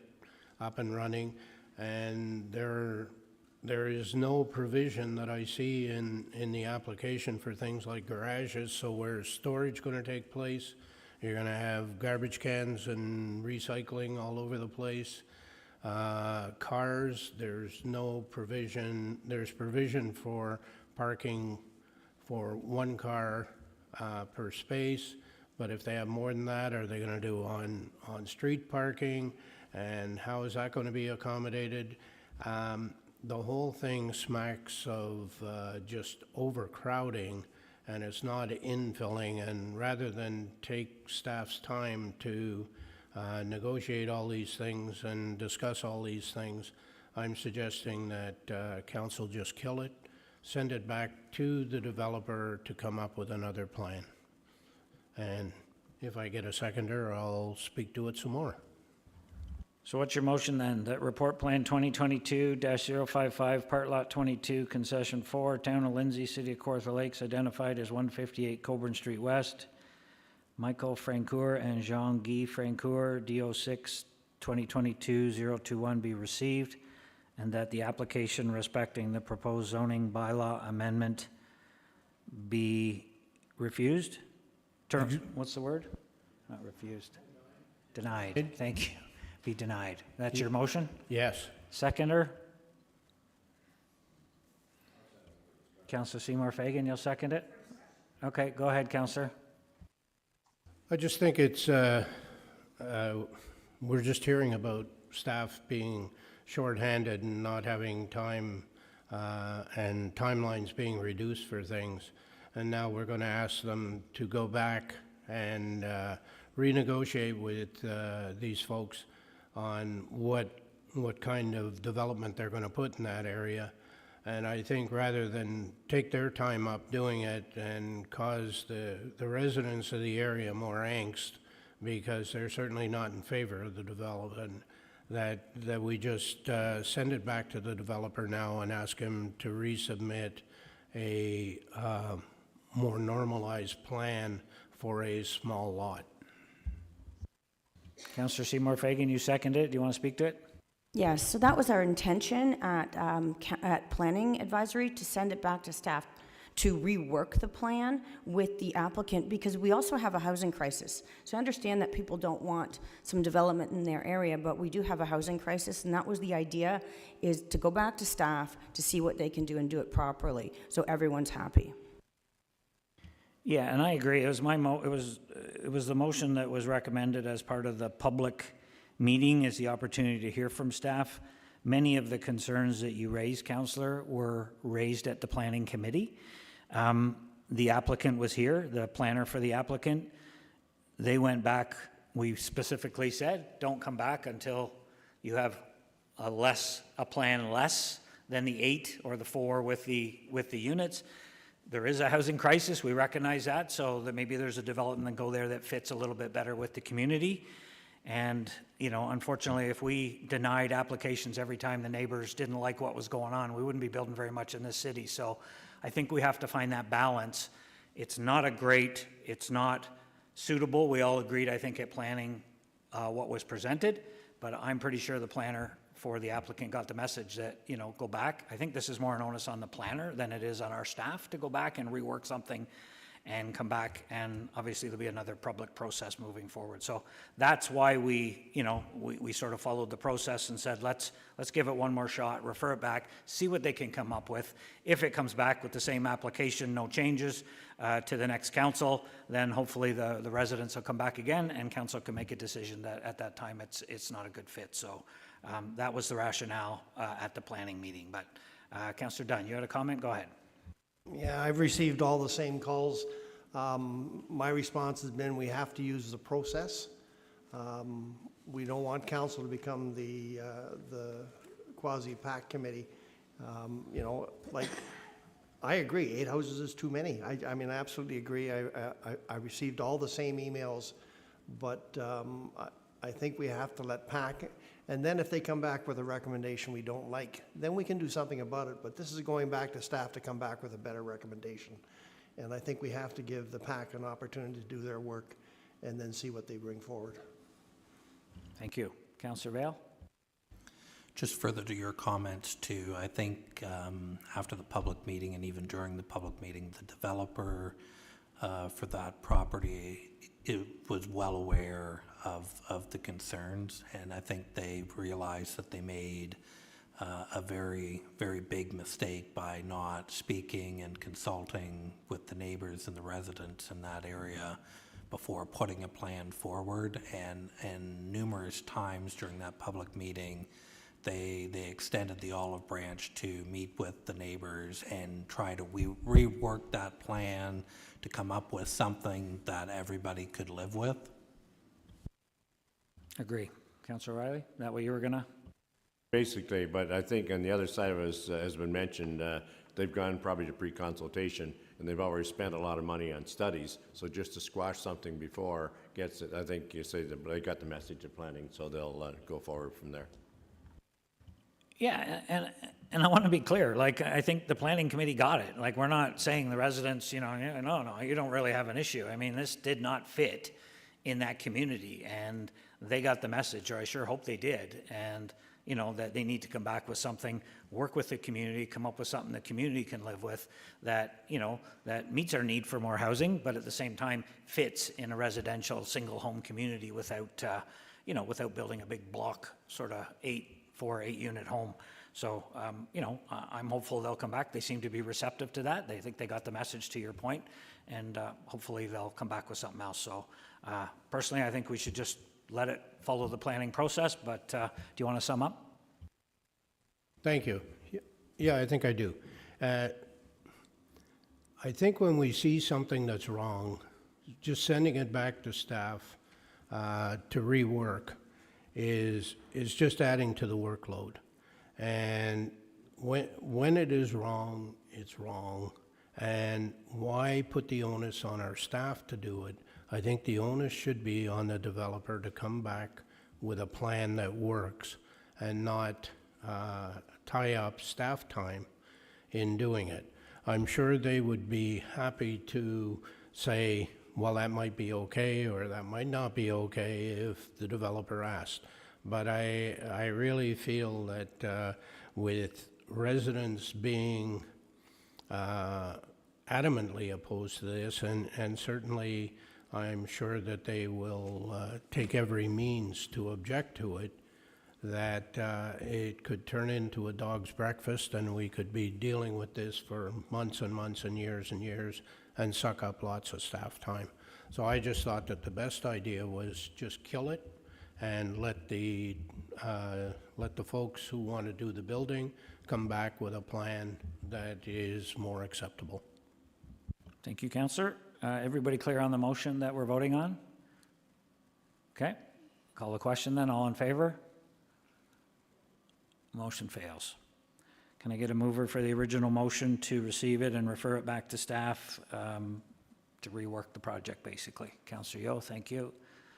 up and running, and there is no provision that I see in the application for things like garages. So where's storage going to take place? You're going to have garbage cans and recycling all over the place. Cars, there's no provision. There's provision for parking for one car per space, but if they have more than that, are they going to do on street parking? And how is that going to be accommodated? The whole thing smacks of just overcrowding, and it's not infilling. And rather than take staff's time to negotiate all these things and discuss all these things, I'm suggesting that council just kill it, send it back to the developer to come up with another plan. And if I get a seconder, I'll speak to it some more. So what's your motion then? That report plan 2022-055, part lot 22, concession 4, town of Lindsay, city of Kawartha Lakes, identified as 158 Coburn Street West. Michael Francoeur and Jean-Guy Francoeur, DO6 2022-021 be received, and that the application respecting the proposed zoning bylaw amendment be refused? What's the word? Not refused. Denied. Thank you. Be denied. That's your motion? Yes. Seconder? Councillor Seymour Fagan, you'll second it? Okay, go ahead, Councillor. I just think it's, we're just hearing about staff being shorthanded and not having time and timelines being reduced for things. And now we're going to ask them to go back and renegotiate with these folks on what kind of development they're going to put in that area. And I think rather than take their time up doing it and cause the residents of the area more angst, because they're certainly not in favor of the development, that we just send it back to the developer now and ask him to resubmit a more normalized plan for a small lot. Councillor Seymour Fagan, you seconded it. Do you want to speak to it? Yes, so that was our intention at Planning Advisory, to send it back to staff to rework the plan with the applicant, because we also have a housing crisis. So I understand that people don't want some development in their area, but we do have a housing crisis, and that was the idea, is to go back to staff to see what they can do and do it properly, so everyone's happy. Yeah, and I agree. It was it was the motion that was recommended as part of the public meeting, is the opportunity to hear from staff. Many of the concerns that you raised, Councillor, were raised at the planning committee. The applicant was here, the planner for the applicant. They went back. We specifically said, don't come back until you have a plan less than the 8 or the 4 with the units. There is a housing crisis, we recognize that, so that maybe there's a development that go there that fits a little bit better with the community. And, you know, unfortunately, if we denied applications every time the neighbors didn't like what was going on, we wouldn't be building very much in this city. So I think we have to find that balance. It's not suitable. We all agreed, I think, at planning what was presented, but I'm pretty sure the planner for the applicant got the message that, you know, go back. I think this is more an onus on the planner than it is on our staff to go back and rework something and come back, and obviously there'll be another public process moving forward. So that's why we sort of followed the process and said, let's give it one more shot, refer it back, see what they can come up with. If it comes back with the same application, no changes to the next council, then hopefully the residents will come back again and council can make a decision that at that time it's not a good fit. So that was the rationale at the planning meeting. But Councillor Dunn, you had a comment? Go ahead. Yeah, I've received all the same calls. My response has been we have to use the process. We don't want council to become the quasi-PAC committee. You know, like, I agree, 8 houses is too many. I mean, I absolutely agree. I received all the same emails, but I think we have to let PAC, and then if they come back with a recommendation we don't like, then we can do something about it. But this is going back to staff to come back with a better recommendation. And I think we have to give the PAC an opportunity to do their work and then see what they bring forward. Thank you. Councillor Vail? Just further to your comments too, I think after the public meeting and even during the public meeting, the developer for that property, it was well aware of the concerns, and I think they realized that they made a very, very big mistake by not speaking and consulting with the neighbors and the residents in that area before putting a plan forward. And numerous times during that public meeting, they extended the olive branch to meet with the neighbors and try to rework that plan to come up with something that everybody could live with. Agree. Councillor Riley, that what you were gonna? Basically, but I think on the other side of us, has been mentioned, they've gone probably to pre-consultation, and they've already spent a lot of money on studies. So just to squash something before gets it, I think you say that they got the message of planning, so they'll go forward from there. Yeah, and I want to be clear, like, I think the planning committee got it. Like, we're not saying the residents, you know, no, you don't really have an issue. I mean, this did not fit in that community, and they got the message, or I sure hope they did, and, you know, that they need to come back with something, work with the community, come up with something the community can live with that, you know, that meets our need for more housing, but at the same time fits in a residential single home community without, you know, without building a big block, sort of 8-unit home. So, you know, I'm hopeful they'll come back. They seem to be receptive to that. They think they got the message, to your point, and hopefully they'll come back with something else. So, personally, I think we should just let it follow the planning process, but do you want to sum up? Thank you. Yeah, I think I do. I think when we see something that's wrong, just sending it back to staff to rework is just adding to the workload. And when it is wrong, it's wrong. And why put the onus on our staff to do it? I think the onus should be on the developer to come back with a plan that works and not tie up staff time in doing it. I'm sure they would be happy to say, well, that might be okay or that might not be okay if the developer asked. But I really feel that with residents being adamantly opposed to this, and certainly I'm sure that they will take every means to object to it, that it could turn into a dog's breakfast and we could be dealing with this for months and months and years and suck up lots of staff time. So I just thought that the best idea was just kill it and let the folks who want to do the building come back with a plan that is more acceptable. Thank you, Councillor. Everybody clear on the motion that we're voting on? Okay, call the question then. All in favor? Motion fails. Can I get a mover for the original motion to receive it and refer it back to staff to rework the project, basically? Councillor Yeo, thank you.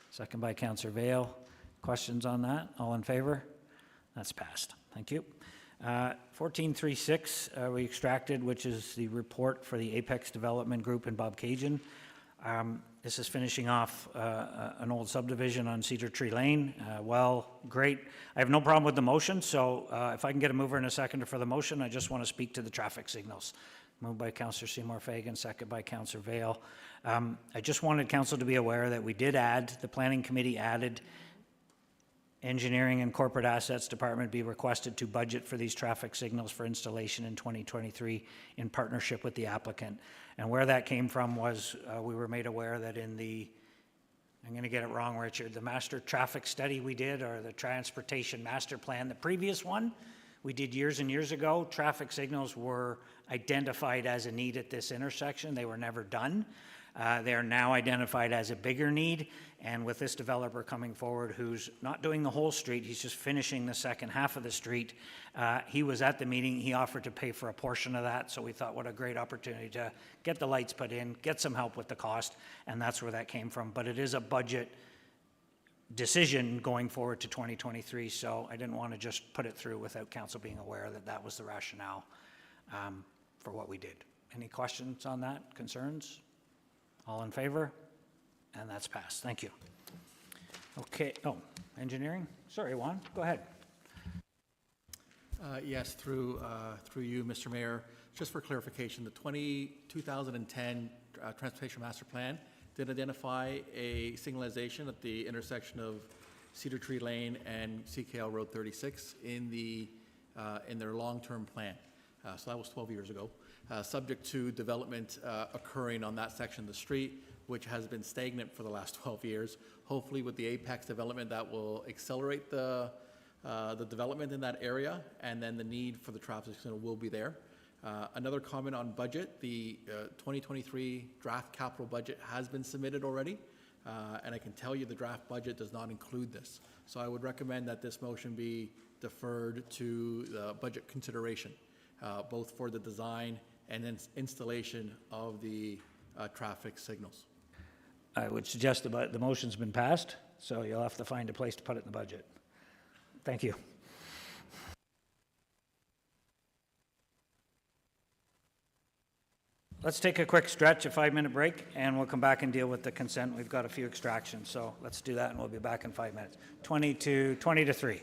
Second by Councillor Vale. Questions on that? All in favor? That's passed. Thank you. 1436 we extracted, which is the report for the Apex Development Group in Bobcaygeon. This is finishing off an old subdivision on Cedar Tree Lane. Well, great. I have no problem with the motion, so if I can get a mover and a seconder for the motion, I just want to speak to the traffic signals. Moved by Councillor Seymour Fagan, second by Councillor Vale. I just wanted Council to be aware that we did add, the Planning Committee added, Engineering and Corporate Assets Department be requested to budget for these traffic signals for installation in 2023 in partnership with the applicant. And where that came from was we were made aware that in the, I'm going to get it wrong, Richard, the master traffic study we did, or the transportation master plan, the previous one we did years and years ago, traffic signals were identified as a need at this intersection. They were never done. They are now identified as a bigger need, and with this developer coming forward who's not doing the whole street, he's just finishing the second half of the street. He was at the meeting, he offered to pay for a portion of that, so we thought what a great opportunity to get the lights put in, get some help with the cost, and that's where that came from. But it is a budget decision going forward to 2023, so I didn't want to just put it through without council being aware that that was the rationale for what we did. Any questions on that, concerns? All in favor? And that's passed. Thank you. Okay. Oh, engineering? Sorry, Juan. Go ahead. Yes, through you, Mr. Mayor. Just for clarification, the 2010 Transportation Master Plan did identify a signalization at the intersection of Cedar Tree Lane and CKL Road 36 in their long-term plan. So that was 12 years ago. Subject to development occurring on that section of the street, which has been stagnant for the last 12 years. Hopefully with the Apex development, that will accelerate the development in that area, and then the need for the traffic signal will be there. Another comment on budget, the 2023 draft capital budget has been submitted already, and I can tell you the draft budget does not include this. So I would recommend that this motion be deferred to the budget consideration, both for the design and then installation of the traffic signals. I would suggest the motion's been passed, so you'll have to find a place to put it in the budget. Thank you. Let's take a quick stretch, a 5-minute break, and we'll come back and deal with the consent. We've got a few extractions, so let's do that and we'll be back in 5 minutes. 20 to 3.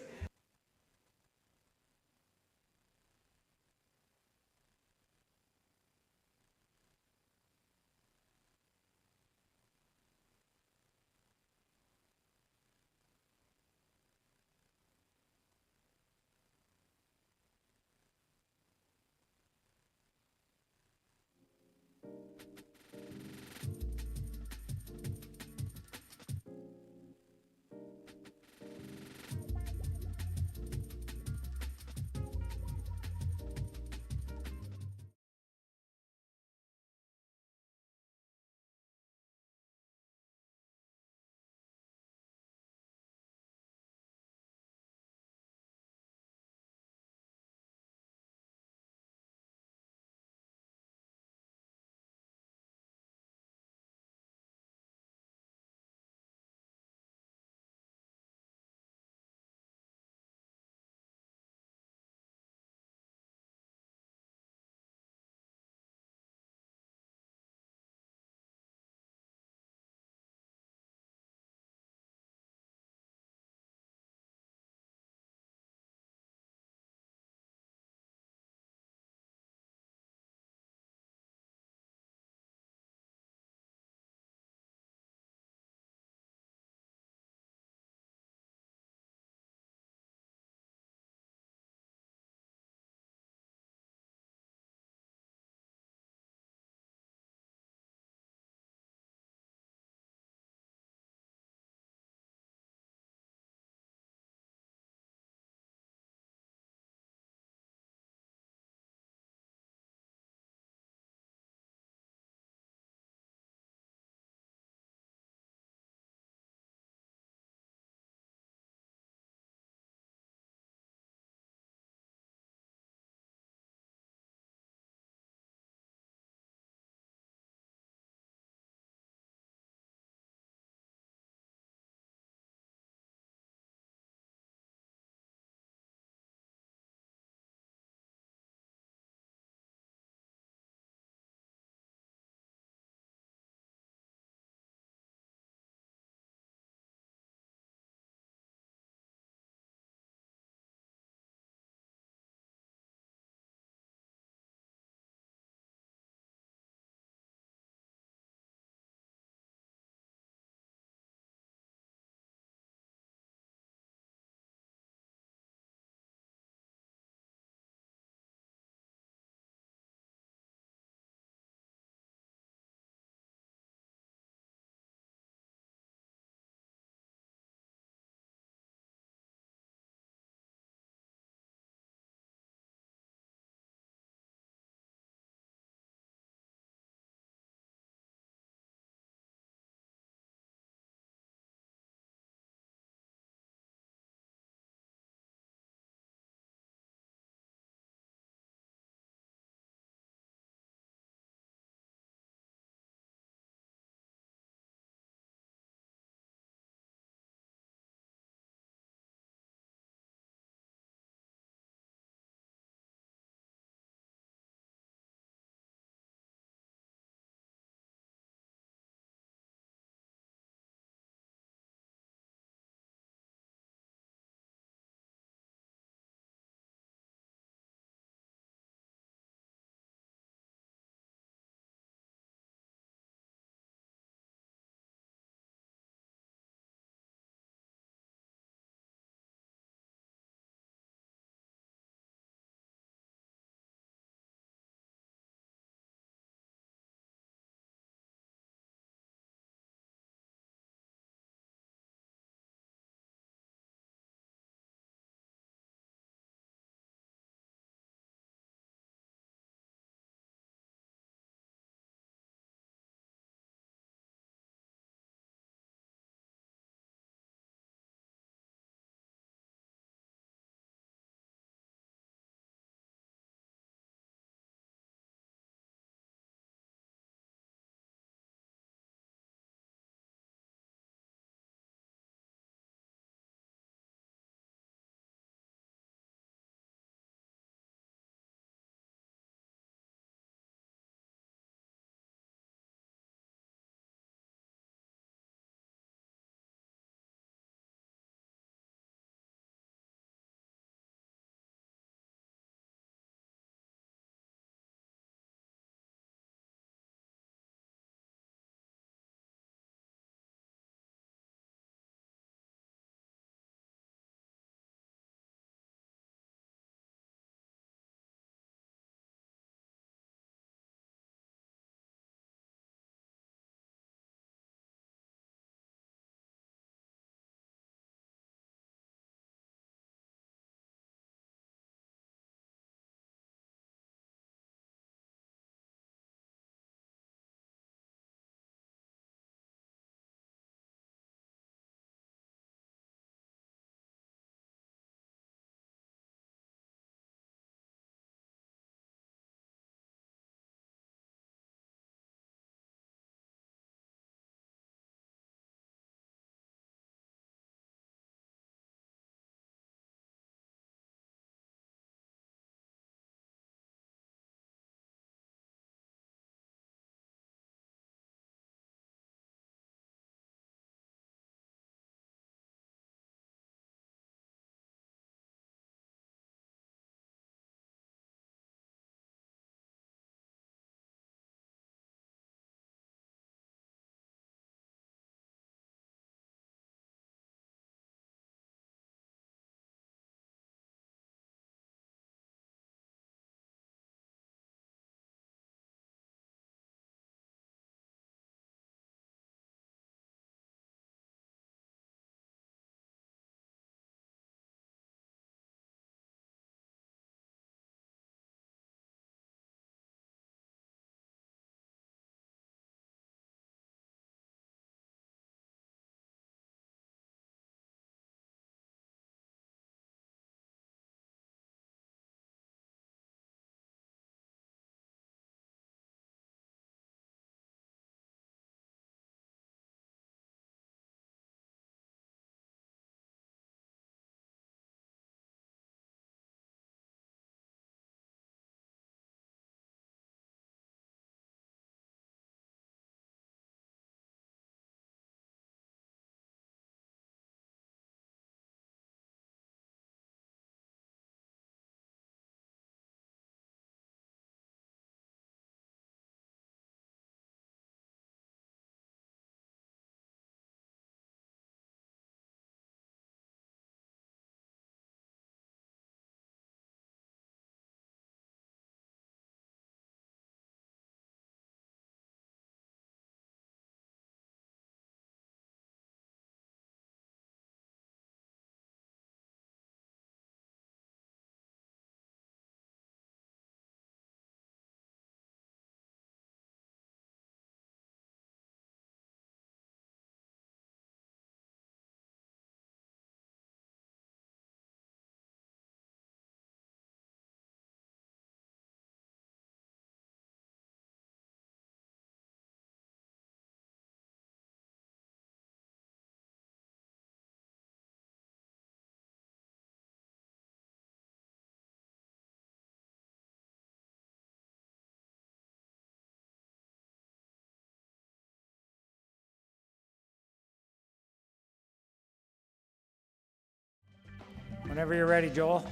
Whenever you're ready, Joel.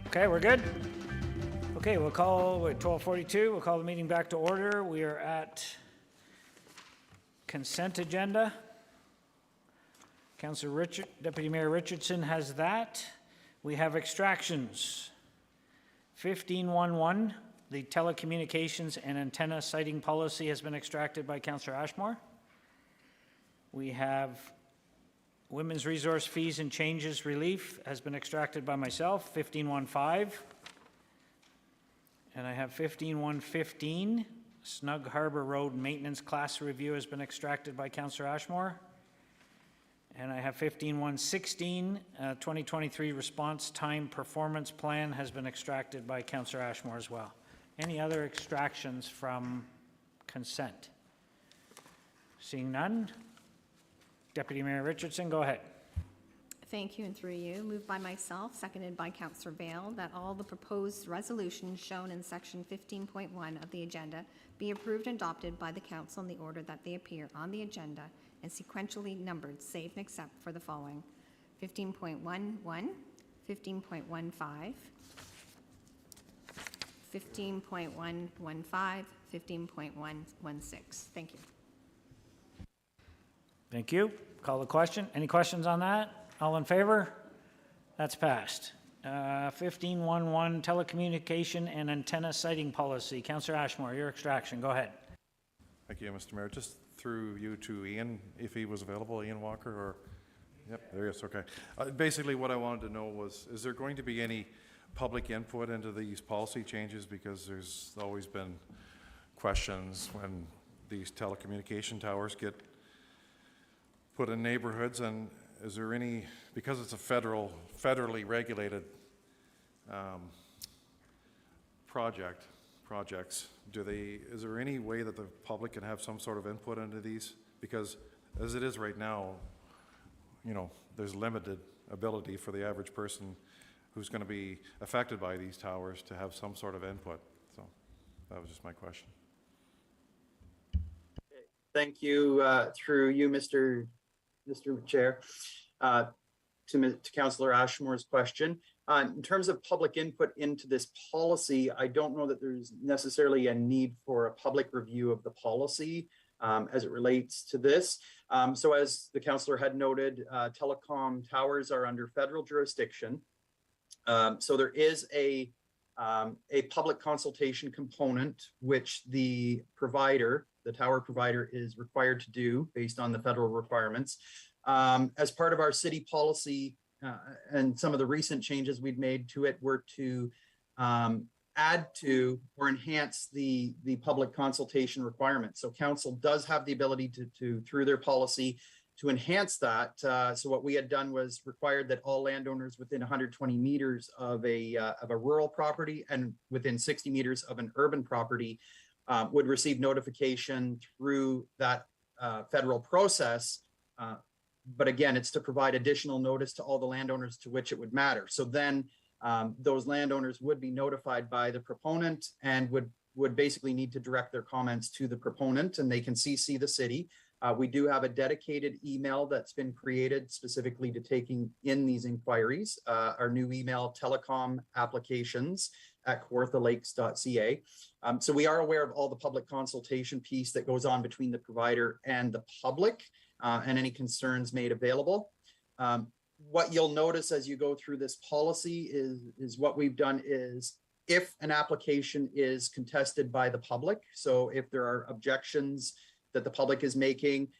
Okay, we're good? Okay, we'll call, at 12:42, we'll call the meeting back to order. We are at consent agenda. Councillor Deputy Mayor Richardson has that. We have extractions. 1511, the telecommunications and antenna siting policy has been extracted by Councillor Ashmore. We have women's resource fees and changes relief has been extracted by myself, 1515. And I have 15115, Snug Harbor Road maintenance class review has been extracted by Councillor Ashmore. And I have 15116, 2023 response time performance plan has been extracted by Councillor Ashmore as well. Any other extractions from consent? Seeing none. Deputy Mayor Richardson, go ahead. Thank you, and through you, moved by myself, seconded by Councillor Vail, that all the proposed resolutions shown in section 15.1 of the agenda be approved and adopted by the council in the order that they appear on the agenda and sequentially numbered, save and except for the following: 15.11, 15.15, 15.115, 15.116. Thank you. Thank you. Call the question. Any questions on that? All in favor? That's passed. 1511, telecommunication and antenna siting policy. Councillor Ashmore, your extraction. Go ahead. Thank you, Mr. Mayor. Just through you to Ian, if he was available, Ian Walker, or, yep, there he is, okay. Basically, what I wanted to know was, is there going to be any public input into these policy changes? Because there's always been questions when these telecommunication towers get put in neighborhoods, and is there any, because it's a federally regulated projects, is there any way that the public can have some sort of input into these? Because as it is right now, you know, there's limited ability for the average person who's going to be affected by these towers to have some sort of input. So that was just my question. Thank you, through you, Mr. Chair, to Councillor Ashmore's question. In terms of public input into this policy, I don't know that there's necessarily a need for a public review of the policy as it relates to this. So as the councillor had noted, telecom towers are under federal jurisdiction. So there is a public consultation component, which the tower provider is required to do based on the federal requirements. As part of our city policy and some of the recent changes we've made to it were to add to or enhance the public consultation requirements. So council does have the ability to through their policy, to enhance that. So what we had done was required that all landowners within 120 meters of a rural property and within 60 meters of an urban property would receive notification through that federal process. But again, it's to provide additional notice to all the landowners to which it would matter. So then those landowners would be notified by the proponent and would basically need to direct their comments to the proponent, and they can CC the city. We do have a dedicated email that's been created specifically to taking in these inquiries. Our new email, telecomapplications@kawarthalakes.ca. So we are aware of all the public consultation piece that goes on between the provider and the public and any concerns made available. What you'll notice as you go through this policy is what we've done is if an application is contested by the public, so if there are objections that the public is making,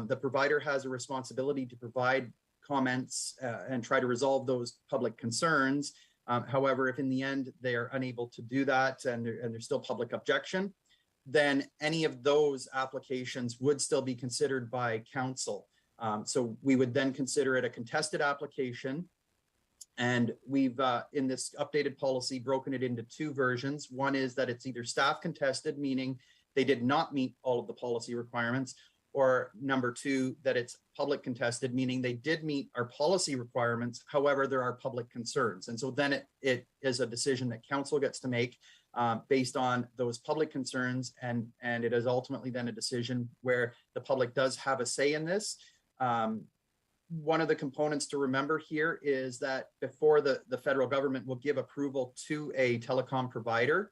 the provider has a responsibility to provide comments and try to resolve those public concerns. However, if in the end they are unable to do that and there's still public objection, then any of those applications would still be considered by council. So we would then consider it a contested application. And we've, in this updated policy, broken it into two versions. One is that it's either staff contested, meaning they did not meet all of the policy requirements, or number two, that it's public contested, meaning they did meet our policy requirements. However, there are public concerns. And so then it is a decision that council gets to make based on those public concerns. And it is ultimately then a decision where the public does have a say in this. one of the components to remember here is that before the federal government will give approval to a telecom provider,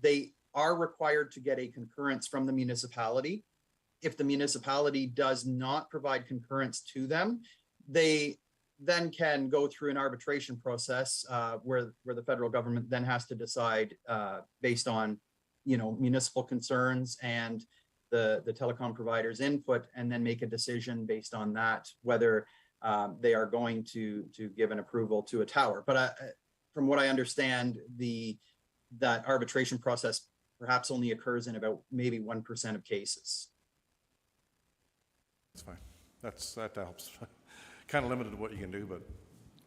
they are required to get a concurrence from the municipality. If the municipality does not provide concurrence to them, they then can go through an arbitration process where the federal government then has to decide based on, municipal concerns and the telecom provider's input, and then make a decision based on that, whether they are going to give an approval to a tower. But from what I understand, that arbitration process perhaps only occurs in about maybe 1% of cases. That's fine. That helps. Kind of limited to what you can do, but.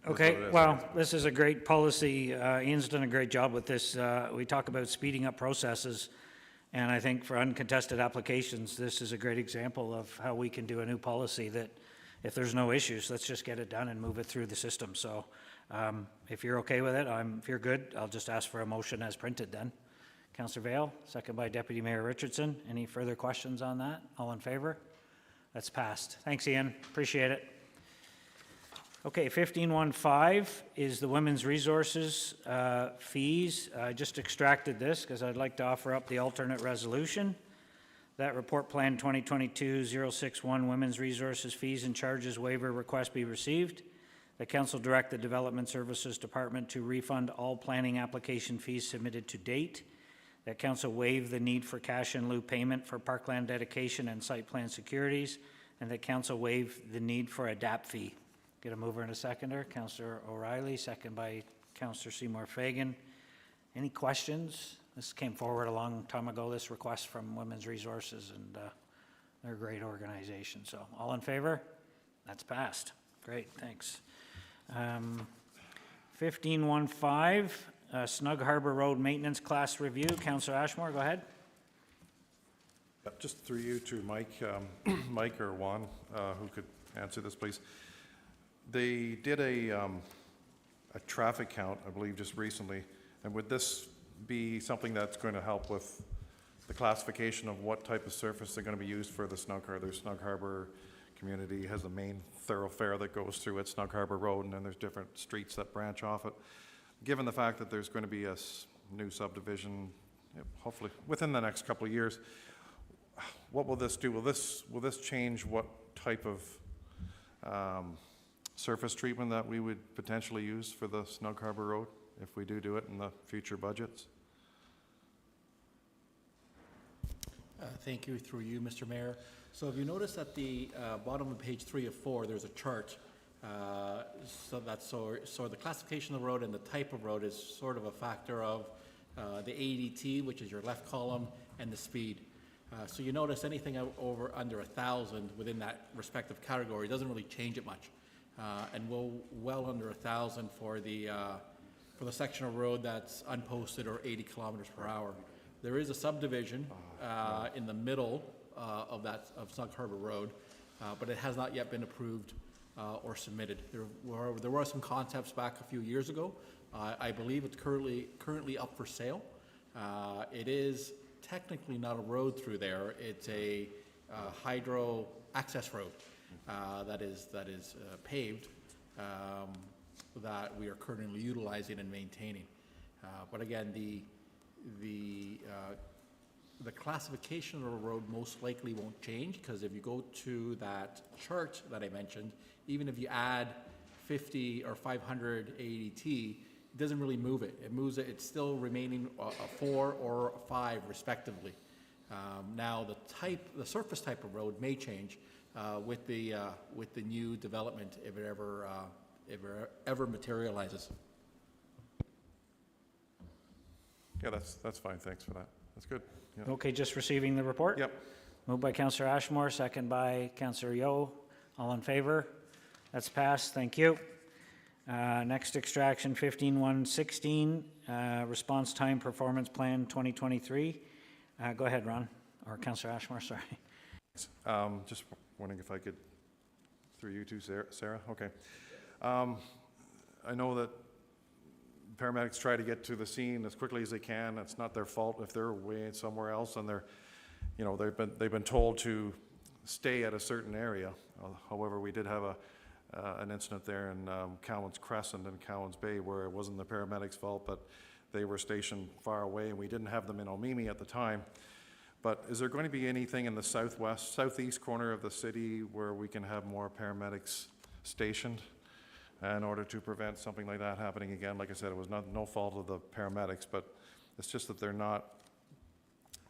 Okay, well, this is a great policy. Ian's done a great job with this. We talk about speeding up processes, and I think for uncontested applications, this is a great example of how we can do a new policy that if there's no issues, let's just get it done and move it through the system. So if you're okay with it, if you're good, I'll just ask for a motion as printed then. Councillor Vail, second by Deputy Mayor Richardson. Any further questions on that? All in favor? That's passed. Thanks, Ian. Appreciate it. Okay, 1515 is the Women's Resources fees. I just extracted this because I'd like to offer up the alternate resolution. That report plan 2022-061 Women's Resources fees and charges waiver request be received. The council direct the Development Services Department to refund all planning application fees submitted to date. That council waive the need for cash in lieu payment for parkland dedication and site plan securities, and that council waive the need for a DAP fee. Get a mover and a seconder. Councillor O'Reilly, second by Councillor Seymour Fagan. Any questions? This came forward a long time ago, this request from Women's Resources, and they're a great organization. So all in favor? That's passed. Great, thanks. 1515, Snug Harbor Road Maintenance Class Review. Councillor Ashmore, go ahead. Just through you to Mike, Mike or Juan, who could answer this, please. They did a traffic count, I believe, just recently, and would this be something that's going to help with the classification of what type of surface they're going to be used for the Snug Harbor? The Snug Harbor community has a main thoroughfare that goes through at Snug Harbor Road, and then there's different streets that branch off it. Given the fact that there's going to be a new subdivision, hopefully within the next couple of years, what will this do? Will this change what type of surface treatment that we would potentially use for the Snug Harbor Road if we do it in the future budgets? Thank you, through you, Mr. Mayor. So if you notice at the bottom of page 3 of 4, there's a chart. So the classification of the road and the type of road is sort of a factor of the ADT, which is your left column, and the speed. So you notice anything under 1,000 within that respective category doesn't really change it much. And well under 1,000 for the section of road that's unposted or 80 kilometers per hour. There is a subdivision in the middle of Snug Harbor Road, but it has not yet been approved or submitted. There were some concepts back a few years ago. I believe it's currently up for sale. It is technically not a road through there. It's a hydro access road that is paved that we are currently utilizing and maintaining. But again, the classification of a road most likely won't change, because if you go to that chart that I mentioned, even if you add 50 or 500 ADT, it doesn't really move it. It moves it. It's still remaining a 4 or a 5 respectively. Now the surface type of road may change with the new development if it ever materializes. Yeah, that's fine. Thanks for that. That's good. Yeah. Okay, just receiving the report? Yep. Moved by Councillor Ashmore, second by Councillor Yeo. All in favor? That's passed. Thank you. Next extraction, 15116, response time performance plan 2023. Go ahead, Ron, or Councillor Ashmore, sorry. Just wondering if I could, through you too, Sarah? Okay. I know that paramedics try to get to the scene as quickly as they can. It's not their fault if they're way somewhere else and they've been told to stay at a certain area. However, we did have an incident there in Cowan's Crescent and Cowan's Bay where it wasn't the paramedics' fault, but they were stationed far away and we didn't have them in Omemee at the time. But is there going to be anything in the southeast corner of the city where we can have more paramedics stationed in order to prevent something like that happening again? Like I said, it was no fault of the paramedics, but it's just that they're not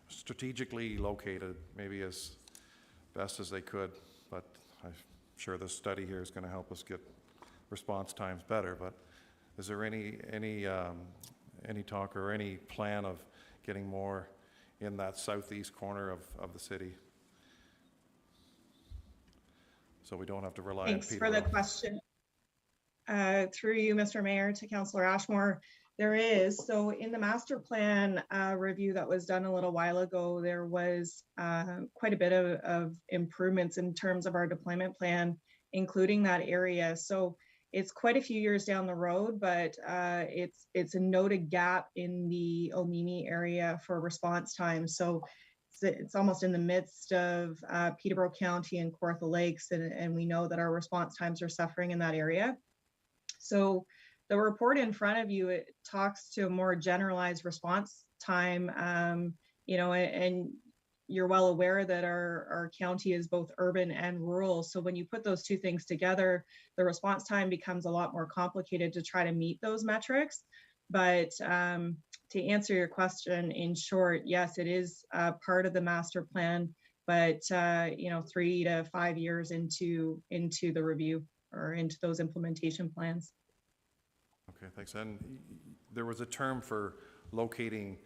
strategically located maybe as best as they could. But I'm sure this study here is going to help us get response times better. But is there any talk or any plan of getting more in that southeast corner of the city, so we don't have to rely on Thanks for the Peterborough? question. Through you, Mr. Mayor, to Councillor Ashmore, there is. So in the master plan review that was done a little while ago, there was quite a bit of improvements in terms of our deployment plan, including that area. So it's quite a few years down the road, but it's a noted gap in the Omemee area for response time. So it's almost in the midst of Peterborough County and Kawartha Lakes, and we know that our response times are suffering in that area. So the report in front of you, it talks to a more generalized response time, and you're well aware that our county is both urban and rural. So when you put those two things together, the response time becomes a lot more complicated to try to meet those metrics. But to answer your question in short, yes, it is part of the master plan, but 3 to 5 years into the review or into those implementation plans. Okay, thanks. And there was a term for locating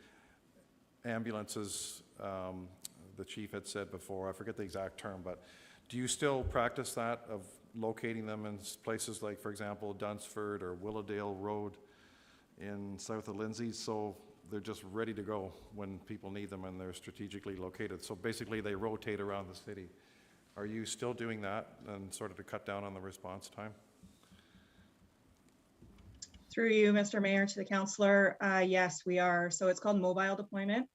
ambulances, the chief had said before, I forget the exact term, but do you still practice that of locating them in places like, for example, Dunsford or Willowdale Road in south of Lindsay, so they're just ready to go when people need them and they're strategically located? So basically they rotate around the city. Are you still doing that and sort of to cut down on the response time? Through you, Mr. Mayor, to the councillor, yes, we are. So it's called mobile deployment.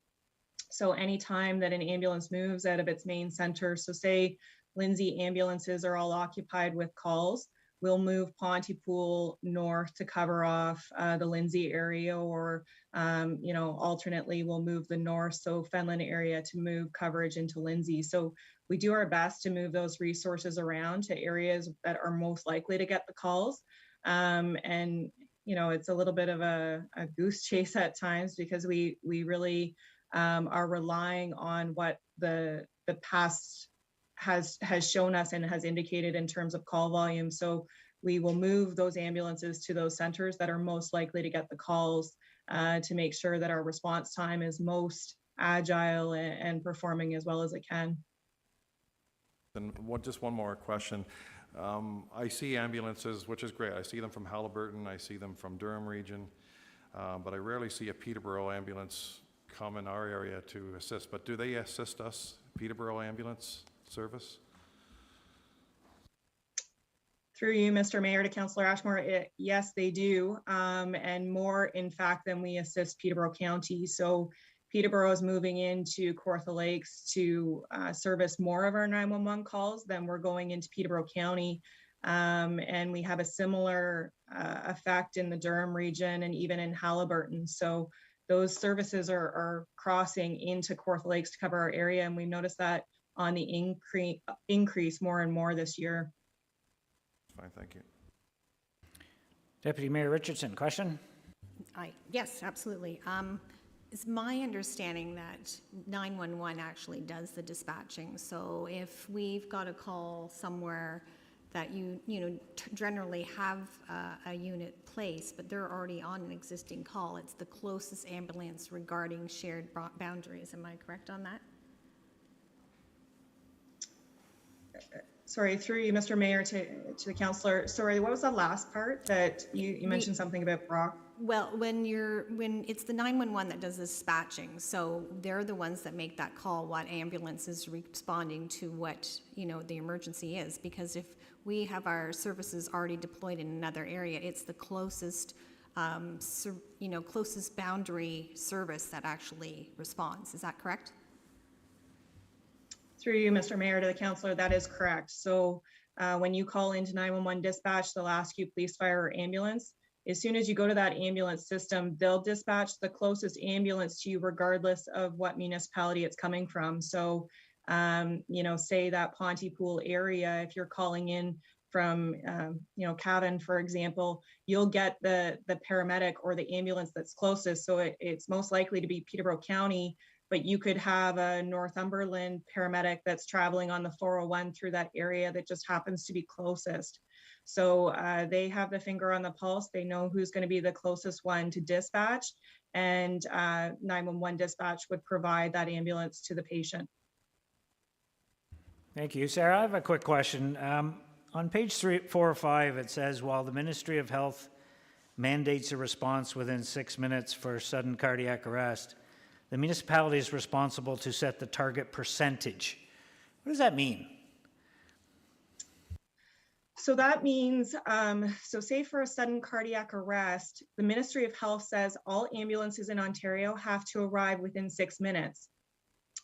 So anytime that an ambulance moves out of its main center, so say Lindsay ambulances are all occupied with calls, we'll move Pontypool north to cover off the Lindsay area, or alternately we'll move the north, so Fenland area, to move coverage into Lindsay. So we do our best to move those resources around to areas that are most likely to get the calls. It's a little bit of a goose chase at times, because we really are relying on what the past has shown us and has indicated in terms of call volume. So we will move those ambulances to those centers that are most likely to get the calls to make sure that our response time is most agile and performing as well as it can. And just one more question. I see ambulances, which is great. I see them from Halliburton, I see them from Durham region, but I rarely see a Peterborough ambulance come in our area to assist. But do they assist us, Peterborough ambulance service? Through you, Mr. Mayor, to Councillor Ashmore, yes, they do, and more, in fact, than we assist Peterborough County. So Peterborough is moving into Kawartha Lakes to service more of our 911 calls than we're going into Peterborough County. And we have a similar effect in the Durham region and even in Halliburton. So those services are crossing into Kawartha Lakes to cover our area, and we've noticed that on the increase more and more this year. Fine, thank you. Deputy Mayor Richardson, question? Yes, absolutely. It's my understanding that 911 actually does the dispatching. So if we've got a call somewhere that you generally have a unit placed, but they're already on an existing call, it's the closest ambulance regarding shared boundaries. Am I correct on that? Sorry, through you, Mr. Mayor, to the councillor. Sorry, what was the last part that you mentioned something about Brock? Well, when it's the 911 that does the dispatching, so they're the ones that make that call, what ambulance is responding to what, the emergency is. Because if we have our services already deployed in another area, it's the closest, closest boundary service that actually responds. Is that correct? Through you, Mr. Mayor, to the councillor, that is correct. So When you call into 911 dispatch, they'll ask you police, fire, or ambulance. As soon as you go to that ambulance system, they'll dispatch the closest ambulance to you regardless of what municipality it's coming from. So, say that Pontypool area, if you're calling in from, Cavan, for example, you'll get the paramedic or the ambulance that's closest. So it's most likely to be Peterborough County, but you could have a Northumberland paramedic that's traveling on the 401 through that area that just happens to be closest. So they have the finger on the pulse. They know who's going to be the closest one to dispatch, and 911 dispatch would provide that ambulance to the patient. Thank you. Sarah, I have a quick question. On page 4 or 5, it says, while the Ministry of Health mandates a response within 6 minutes for sudden cardiac arrest, the municipality is responsible to set the target percentage. What does that mean? So that means, say for a sudden cardiac arrest, the Ministry of Health says all ambulances in Ontario have to arrive within 6 minutes.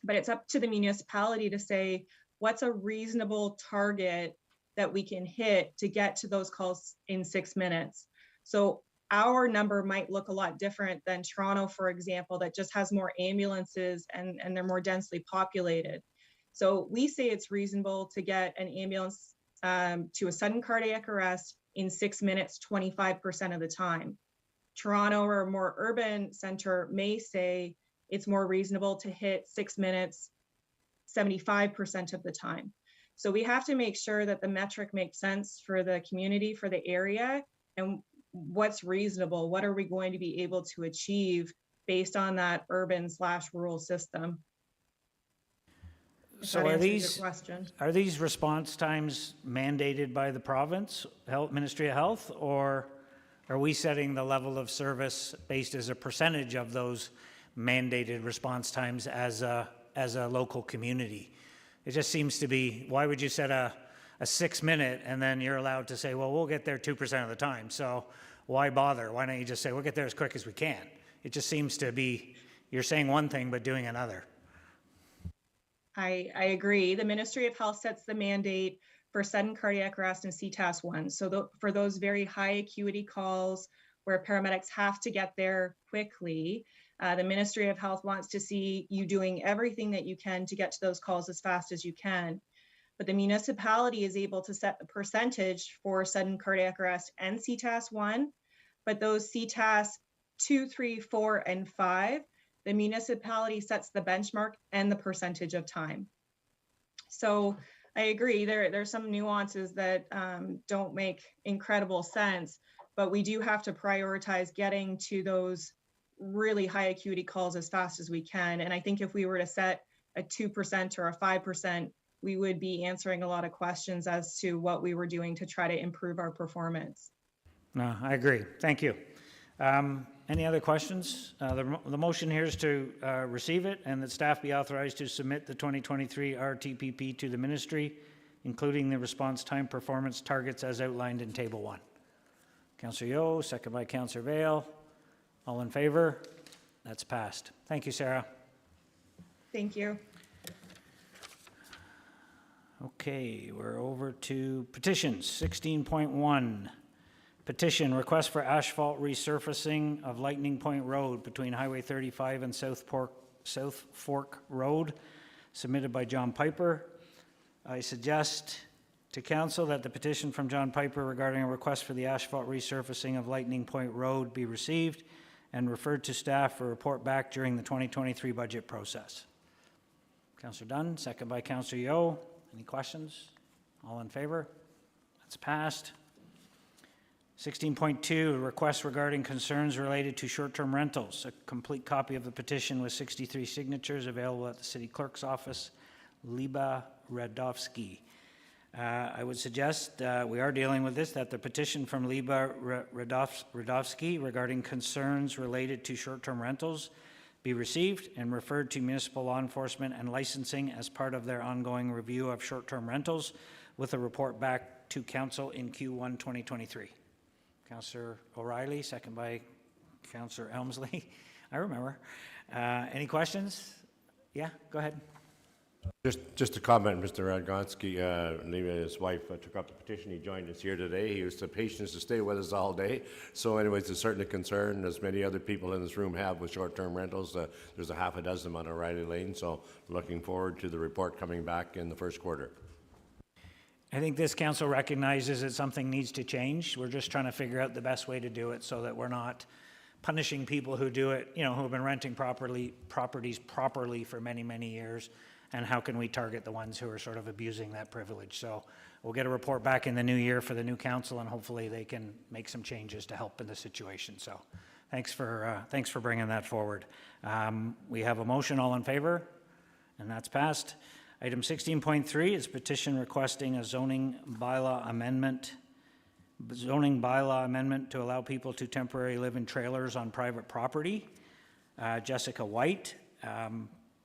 But it's up to the municipality to say, what's a reasonable target that we can hit to get to those calls in 6 minutes? So our number might look a lot different than Toronto, for example, that just has more ambulances and they're more densely populated. So we say it's reasonable to get an ambulance to a sudden cardiac arrest in 6 minutes, 25% of the time. Toronto or a more urban center may say it's more reasonable to hit 6 minutes, 75% of the time. So we have to make sure that the metric makes sense for the community, for the area, and what's reasonable. What are we going to be able to achieve based on that urban/rural system? So are these response times mandated by the province, Ministry of Health, or are we setting the level of service based as a percentage of those mandated response times as a local community? It just seems to be, why would you set a 6 minute and then you're allowed to say, well, we'll get there 2% of the time. So why bother? Why don't you just say, we'll get there as quick as we can? It just seems to be, you're saying one thing, but doing another. I agree. The Ministry of Health sets the mandate for sudden cardiac arrest and CTAS-1. So for those very high acuity calls where paramedics have to get there quickly, the Ministry of Health wants to see you doing everything that you can to get to those calls as fast as you can. But the municipality is able to set the percentage for sudden cardiac arrest and CTAS-1, but those CTAS 2, 3, 4, and 5, the municipality sets the benchmark and the percentage of time. So I agree, there's some nuances that don't make incredible sense, but we do have to prioritize getting to those really high acuity calls as fast as we can. And I think if we were to set a 2% or a 5%, we would be answering a lot of questions as to what we were doing to try to improve our performance. No, I agree. Thank you. Any other questions? The motion here is to receive it and that staff be authorized to submit the 2023 RTPP to the ministry, including the response time performance targets as outlined in Table 1. Councillor Yeo, second by Councillor Vale. All in favor? That's passed. Thank you, Sarah. Thank you. Okay, we're over to petitions. 16.1. Petition, request for asphalt resurfacing of Lightning Point Road between Highway 35 and South Fork Road, submitted by John Piper. I suggest to Council that the petition from John Piper regarding a request for the asphalt resurfacing of Lightning Point Road be received and referred to staff for report back during the 2023 budget process. Councillor Dunn, second by Councillor Yeo. Any questions? All in favor? That's passed. 16.2, request regarding concerns related to short-term rentals. A complete copy of the petition with 63 signatures available at the City Clerk's office, Liba Radovsky. I would suggest, we are dealing with this, that the petition from Liba Radovsky regarding concerns related to short-term rentals be received and referred to municipal law enforcement and licensing as part of their ongoing review of short-term rentals with a report back to Council in Q1 2023. Councillor O'Reilly, second by Councillor Elmsley. I remember. Any questions? Yeah, go ahead. Just a comment, Mr. Radgonski, his wife took up the petition. He joined us here today. He was the patience to stay with us all day. So anyways, it's certainly a concern, as many other people in this room have with short-term rentals. There's a half a dozen on O'Reilly Lane, so looking forward to the report coming back in the first quarter. I think this council recognizes that something needs to change. We're just trying to figure out the best way to do it so that we're not punishing people who do it, who have been renting properties properly for many, many years. And how can we target the ones who are sort of abusing that privilege? So we'll get a report back in the new year for the new council, and hopefully they can make some changes to help in the situation. So thanks for bringing that forward. We have a motion, all in favor, and that's passed. Item 16.3 is petition requesting a zoning bylaw amendment to allow people to temporarily live in trailers on private property. Jessica White.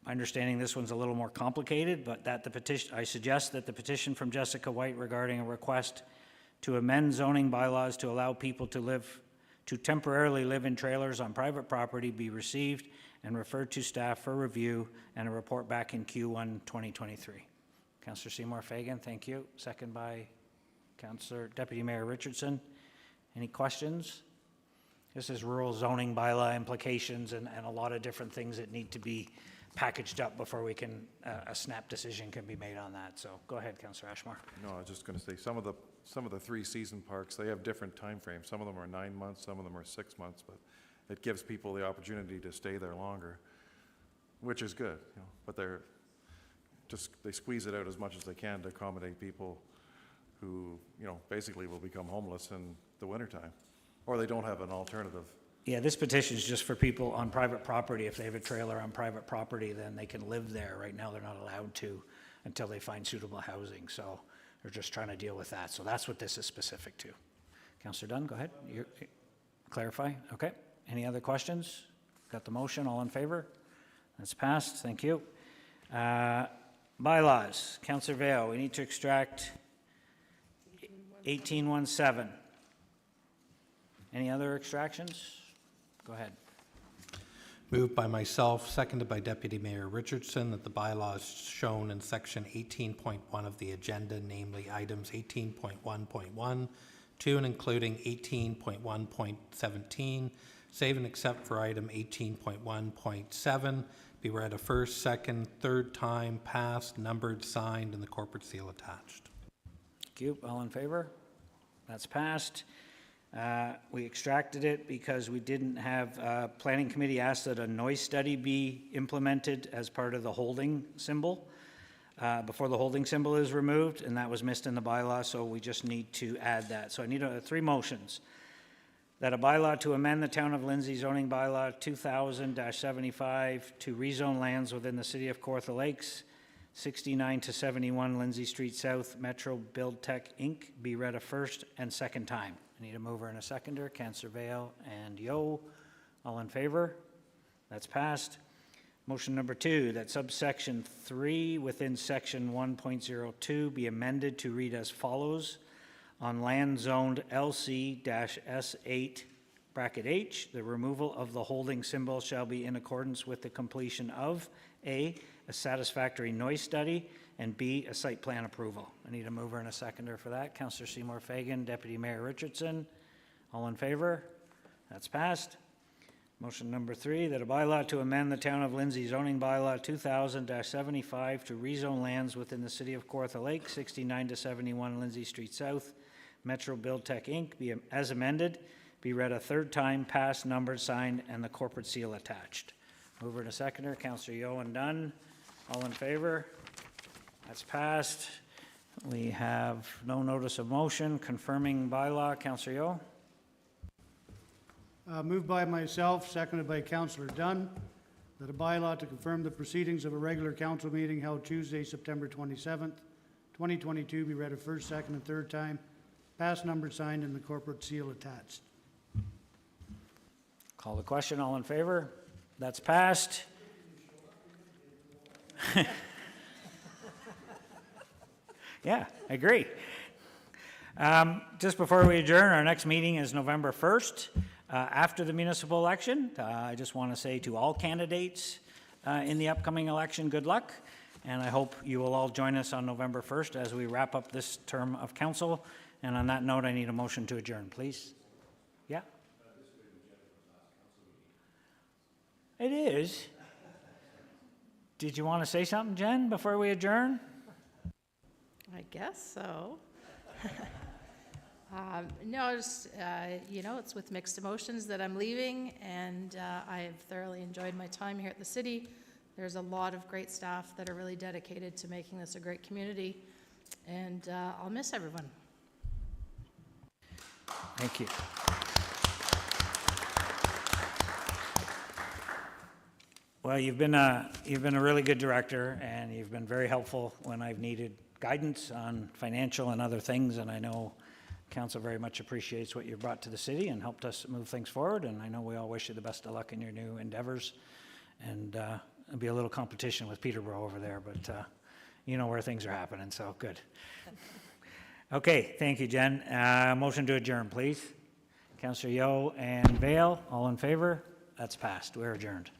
Understanding this one's a little more complicated, but I suggest that the petition from Jessica White regarding a request to amend zoning bylaws to allow people to temporarily live in trailers on private property be received and referred to staff for review and a report back in Q1 2023. Councillor Seymour Fagan, thank you. Second by Councillor Deputy Mayor Richardson. Any questions? This is rural zoning bylaw implications and a lot of different things that need to be packaged up before we can, a snap decision can be made on that. So go ahead, Councillor Ashmore. No, I was just going to say, some of the three-season parks, they have different timeframes. Some of them are 9 months, some of them are 6 months, but it gives people the opportunity to stay there longer, which is good, but they squeeze it out as much as they can to accommodate people who, basically will become homeless in the wintertime, or they don't have an alternative. Yeah, this petition is just for people on private property. If they have a trailer on private property, then they can live there. Right now, they're not allowed to until they find suitable housing. So they're just trying to deal with that. So that's what this is specific to. Councillor Dunn, go ahead. Clarify. Okay. Any other questions? Got the motion. All in favor? That's passed. Thank you. Bylaws. Councillor Vale, we need to extract 1817. Any other extractions? Go ahead. Moved by myself, seconded by Deputy Mayor Richardson, that the bylaws shown in section 18.1 of the agenda, namely items 18.1.1, 2 and including 18.1.17, save and except for item 18.1.7, be read a first, second, third time, passed, numbered, signed, and the corporate seal attached. Thank you. All in favor? That's passed. We extracted it because we didn't have, planning committee asked that a noise study be implemented as part of the holding symbol before the holding symbol is removed, and that was missed in the bylaw, so we just need to add that. So I need 3 motions. That a bylaw to amend the Town of Lindsay zoning bylaw 2000-75 to rezone lands within the city of Kawartha Lakes, 69 to 71 Lindsay Street South, Metro Build Tech Inc. be read a first and second time. I need a mover and a seconder. Councillor Vale and Yo. All in favor? That's passed. Motion number 2, that subsection 3 within section 1.02 be amended to read as follows. On land zoned LC-S8 bracket H, the removal of the holding symbol shall be in accordance with the completion of A, a satisfactory noise study, and B, a site plan approval. I need a mover and a seconder for that. Councillor Seymour Fagan, Deputy Mayor Richardson. All in favor? That's passed. Motion number 3, that a bylaw to amend the Town of Lindsay zoning bylaw 2000-75 to rezone lands within the city of Kawartha Lakes, 69 to 71 Lindsay Street South, Metro Build Tech Inc., be as amended, be read a third time, passed, numbered, signed, and the corporate seal attached. Mover and a seconder. Councillor Yo and Dunn. All in favor? That's passed. We have no notice of motion. Confirming bylaw. Councillor Yo. Moved by myself, seconded by Councillor Dunn, that a bylaw to confirm the proceedings of a regular council meeting held Tuesday, September 27th, 2022 be read a first, second, and third time, passed, numbered, signed, and the corporate seal attached. Call the question. All in favor? That's passed. Yeah, I agree. Just before we adjourn, our next meeting is November 1st, after the municipal election. I just want to say to all candidates in the upcoming election, good luck. And I hope you will all join us on November 1st as we wrap up this term of council. And on that note, I need a motion to adjourn, please. Yeah? It is. Did you want to say something, Jen, before we adjourn? I guess so. No, just, it's with mixed emotions that I'm leaving, and I have thoroughly enjoyed my time here at the city. There's a lot of great staff that are really dedicated to making this a great community, and I'll miss everyone. Thank you. Well, you've been a really good director, and you've been very helpful when I've needed guidance on financial and other things, and I know Council very much appreciates what you've brought to the city and helped us move things forward, and I know we all wish you the best of luck in your new endeavors, and there'll be a little competition with Peterborough over there, but you know where things are happening, so good. Okay, thank you, Jen. Motion to adjourn, please. Councillor Yeo and Vale, all in favor? That's passed. We're adjourned.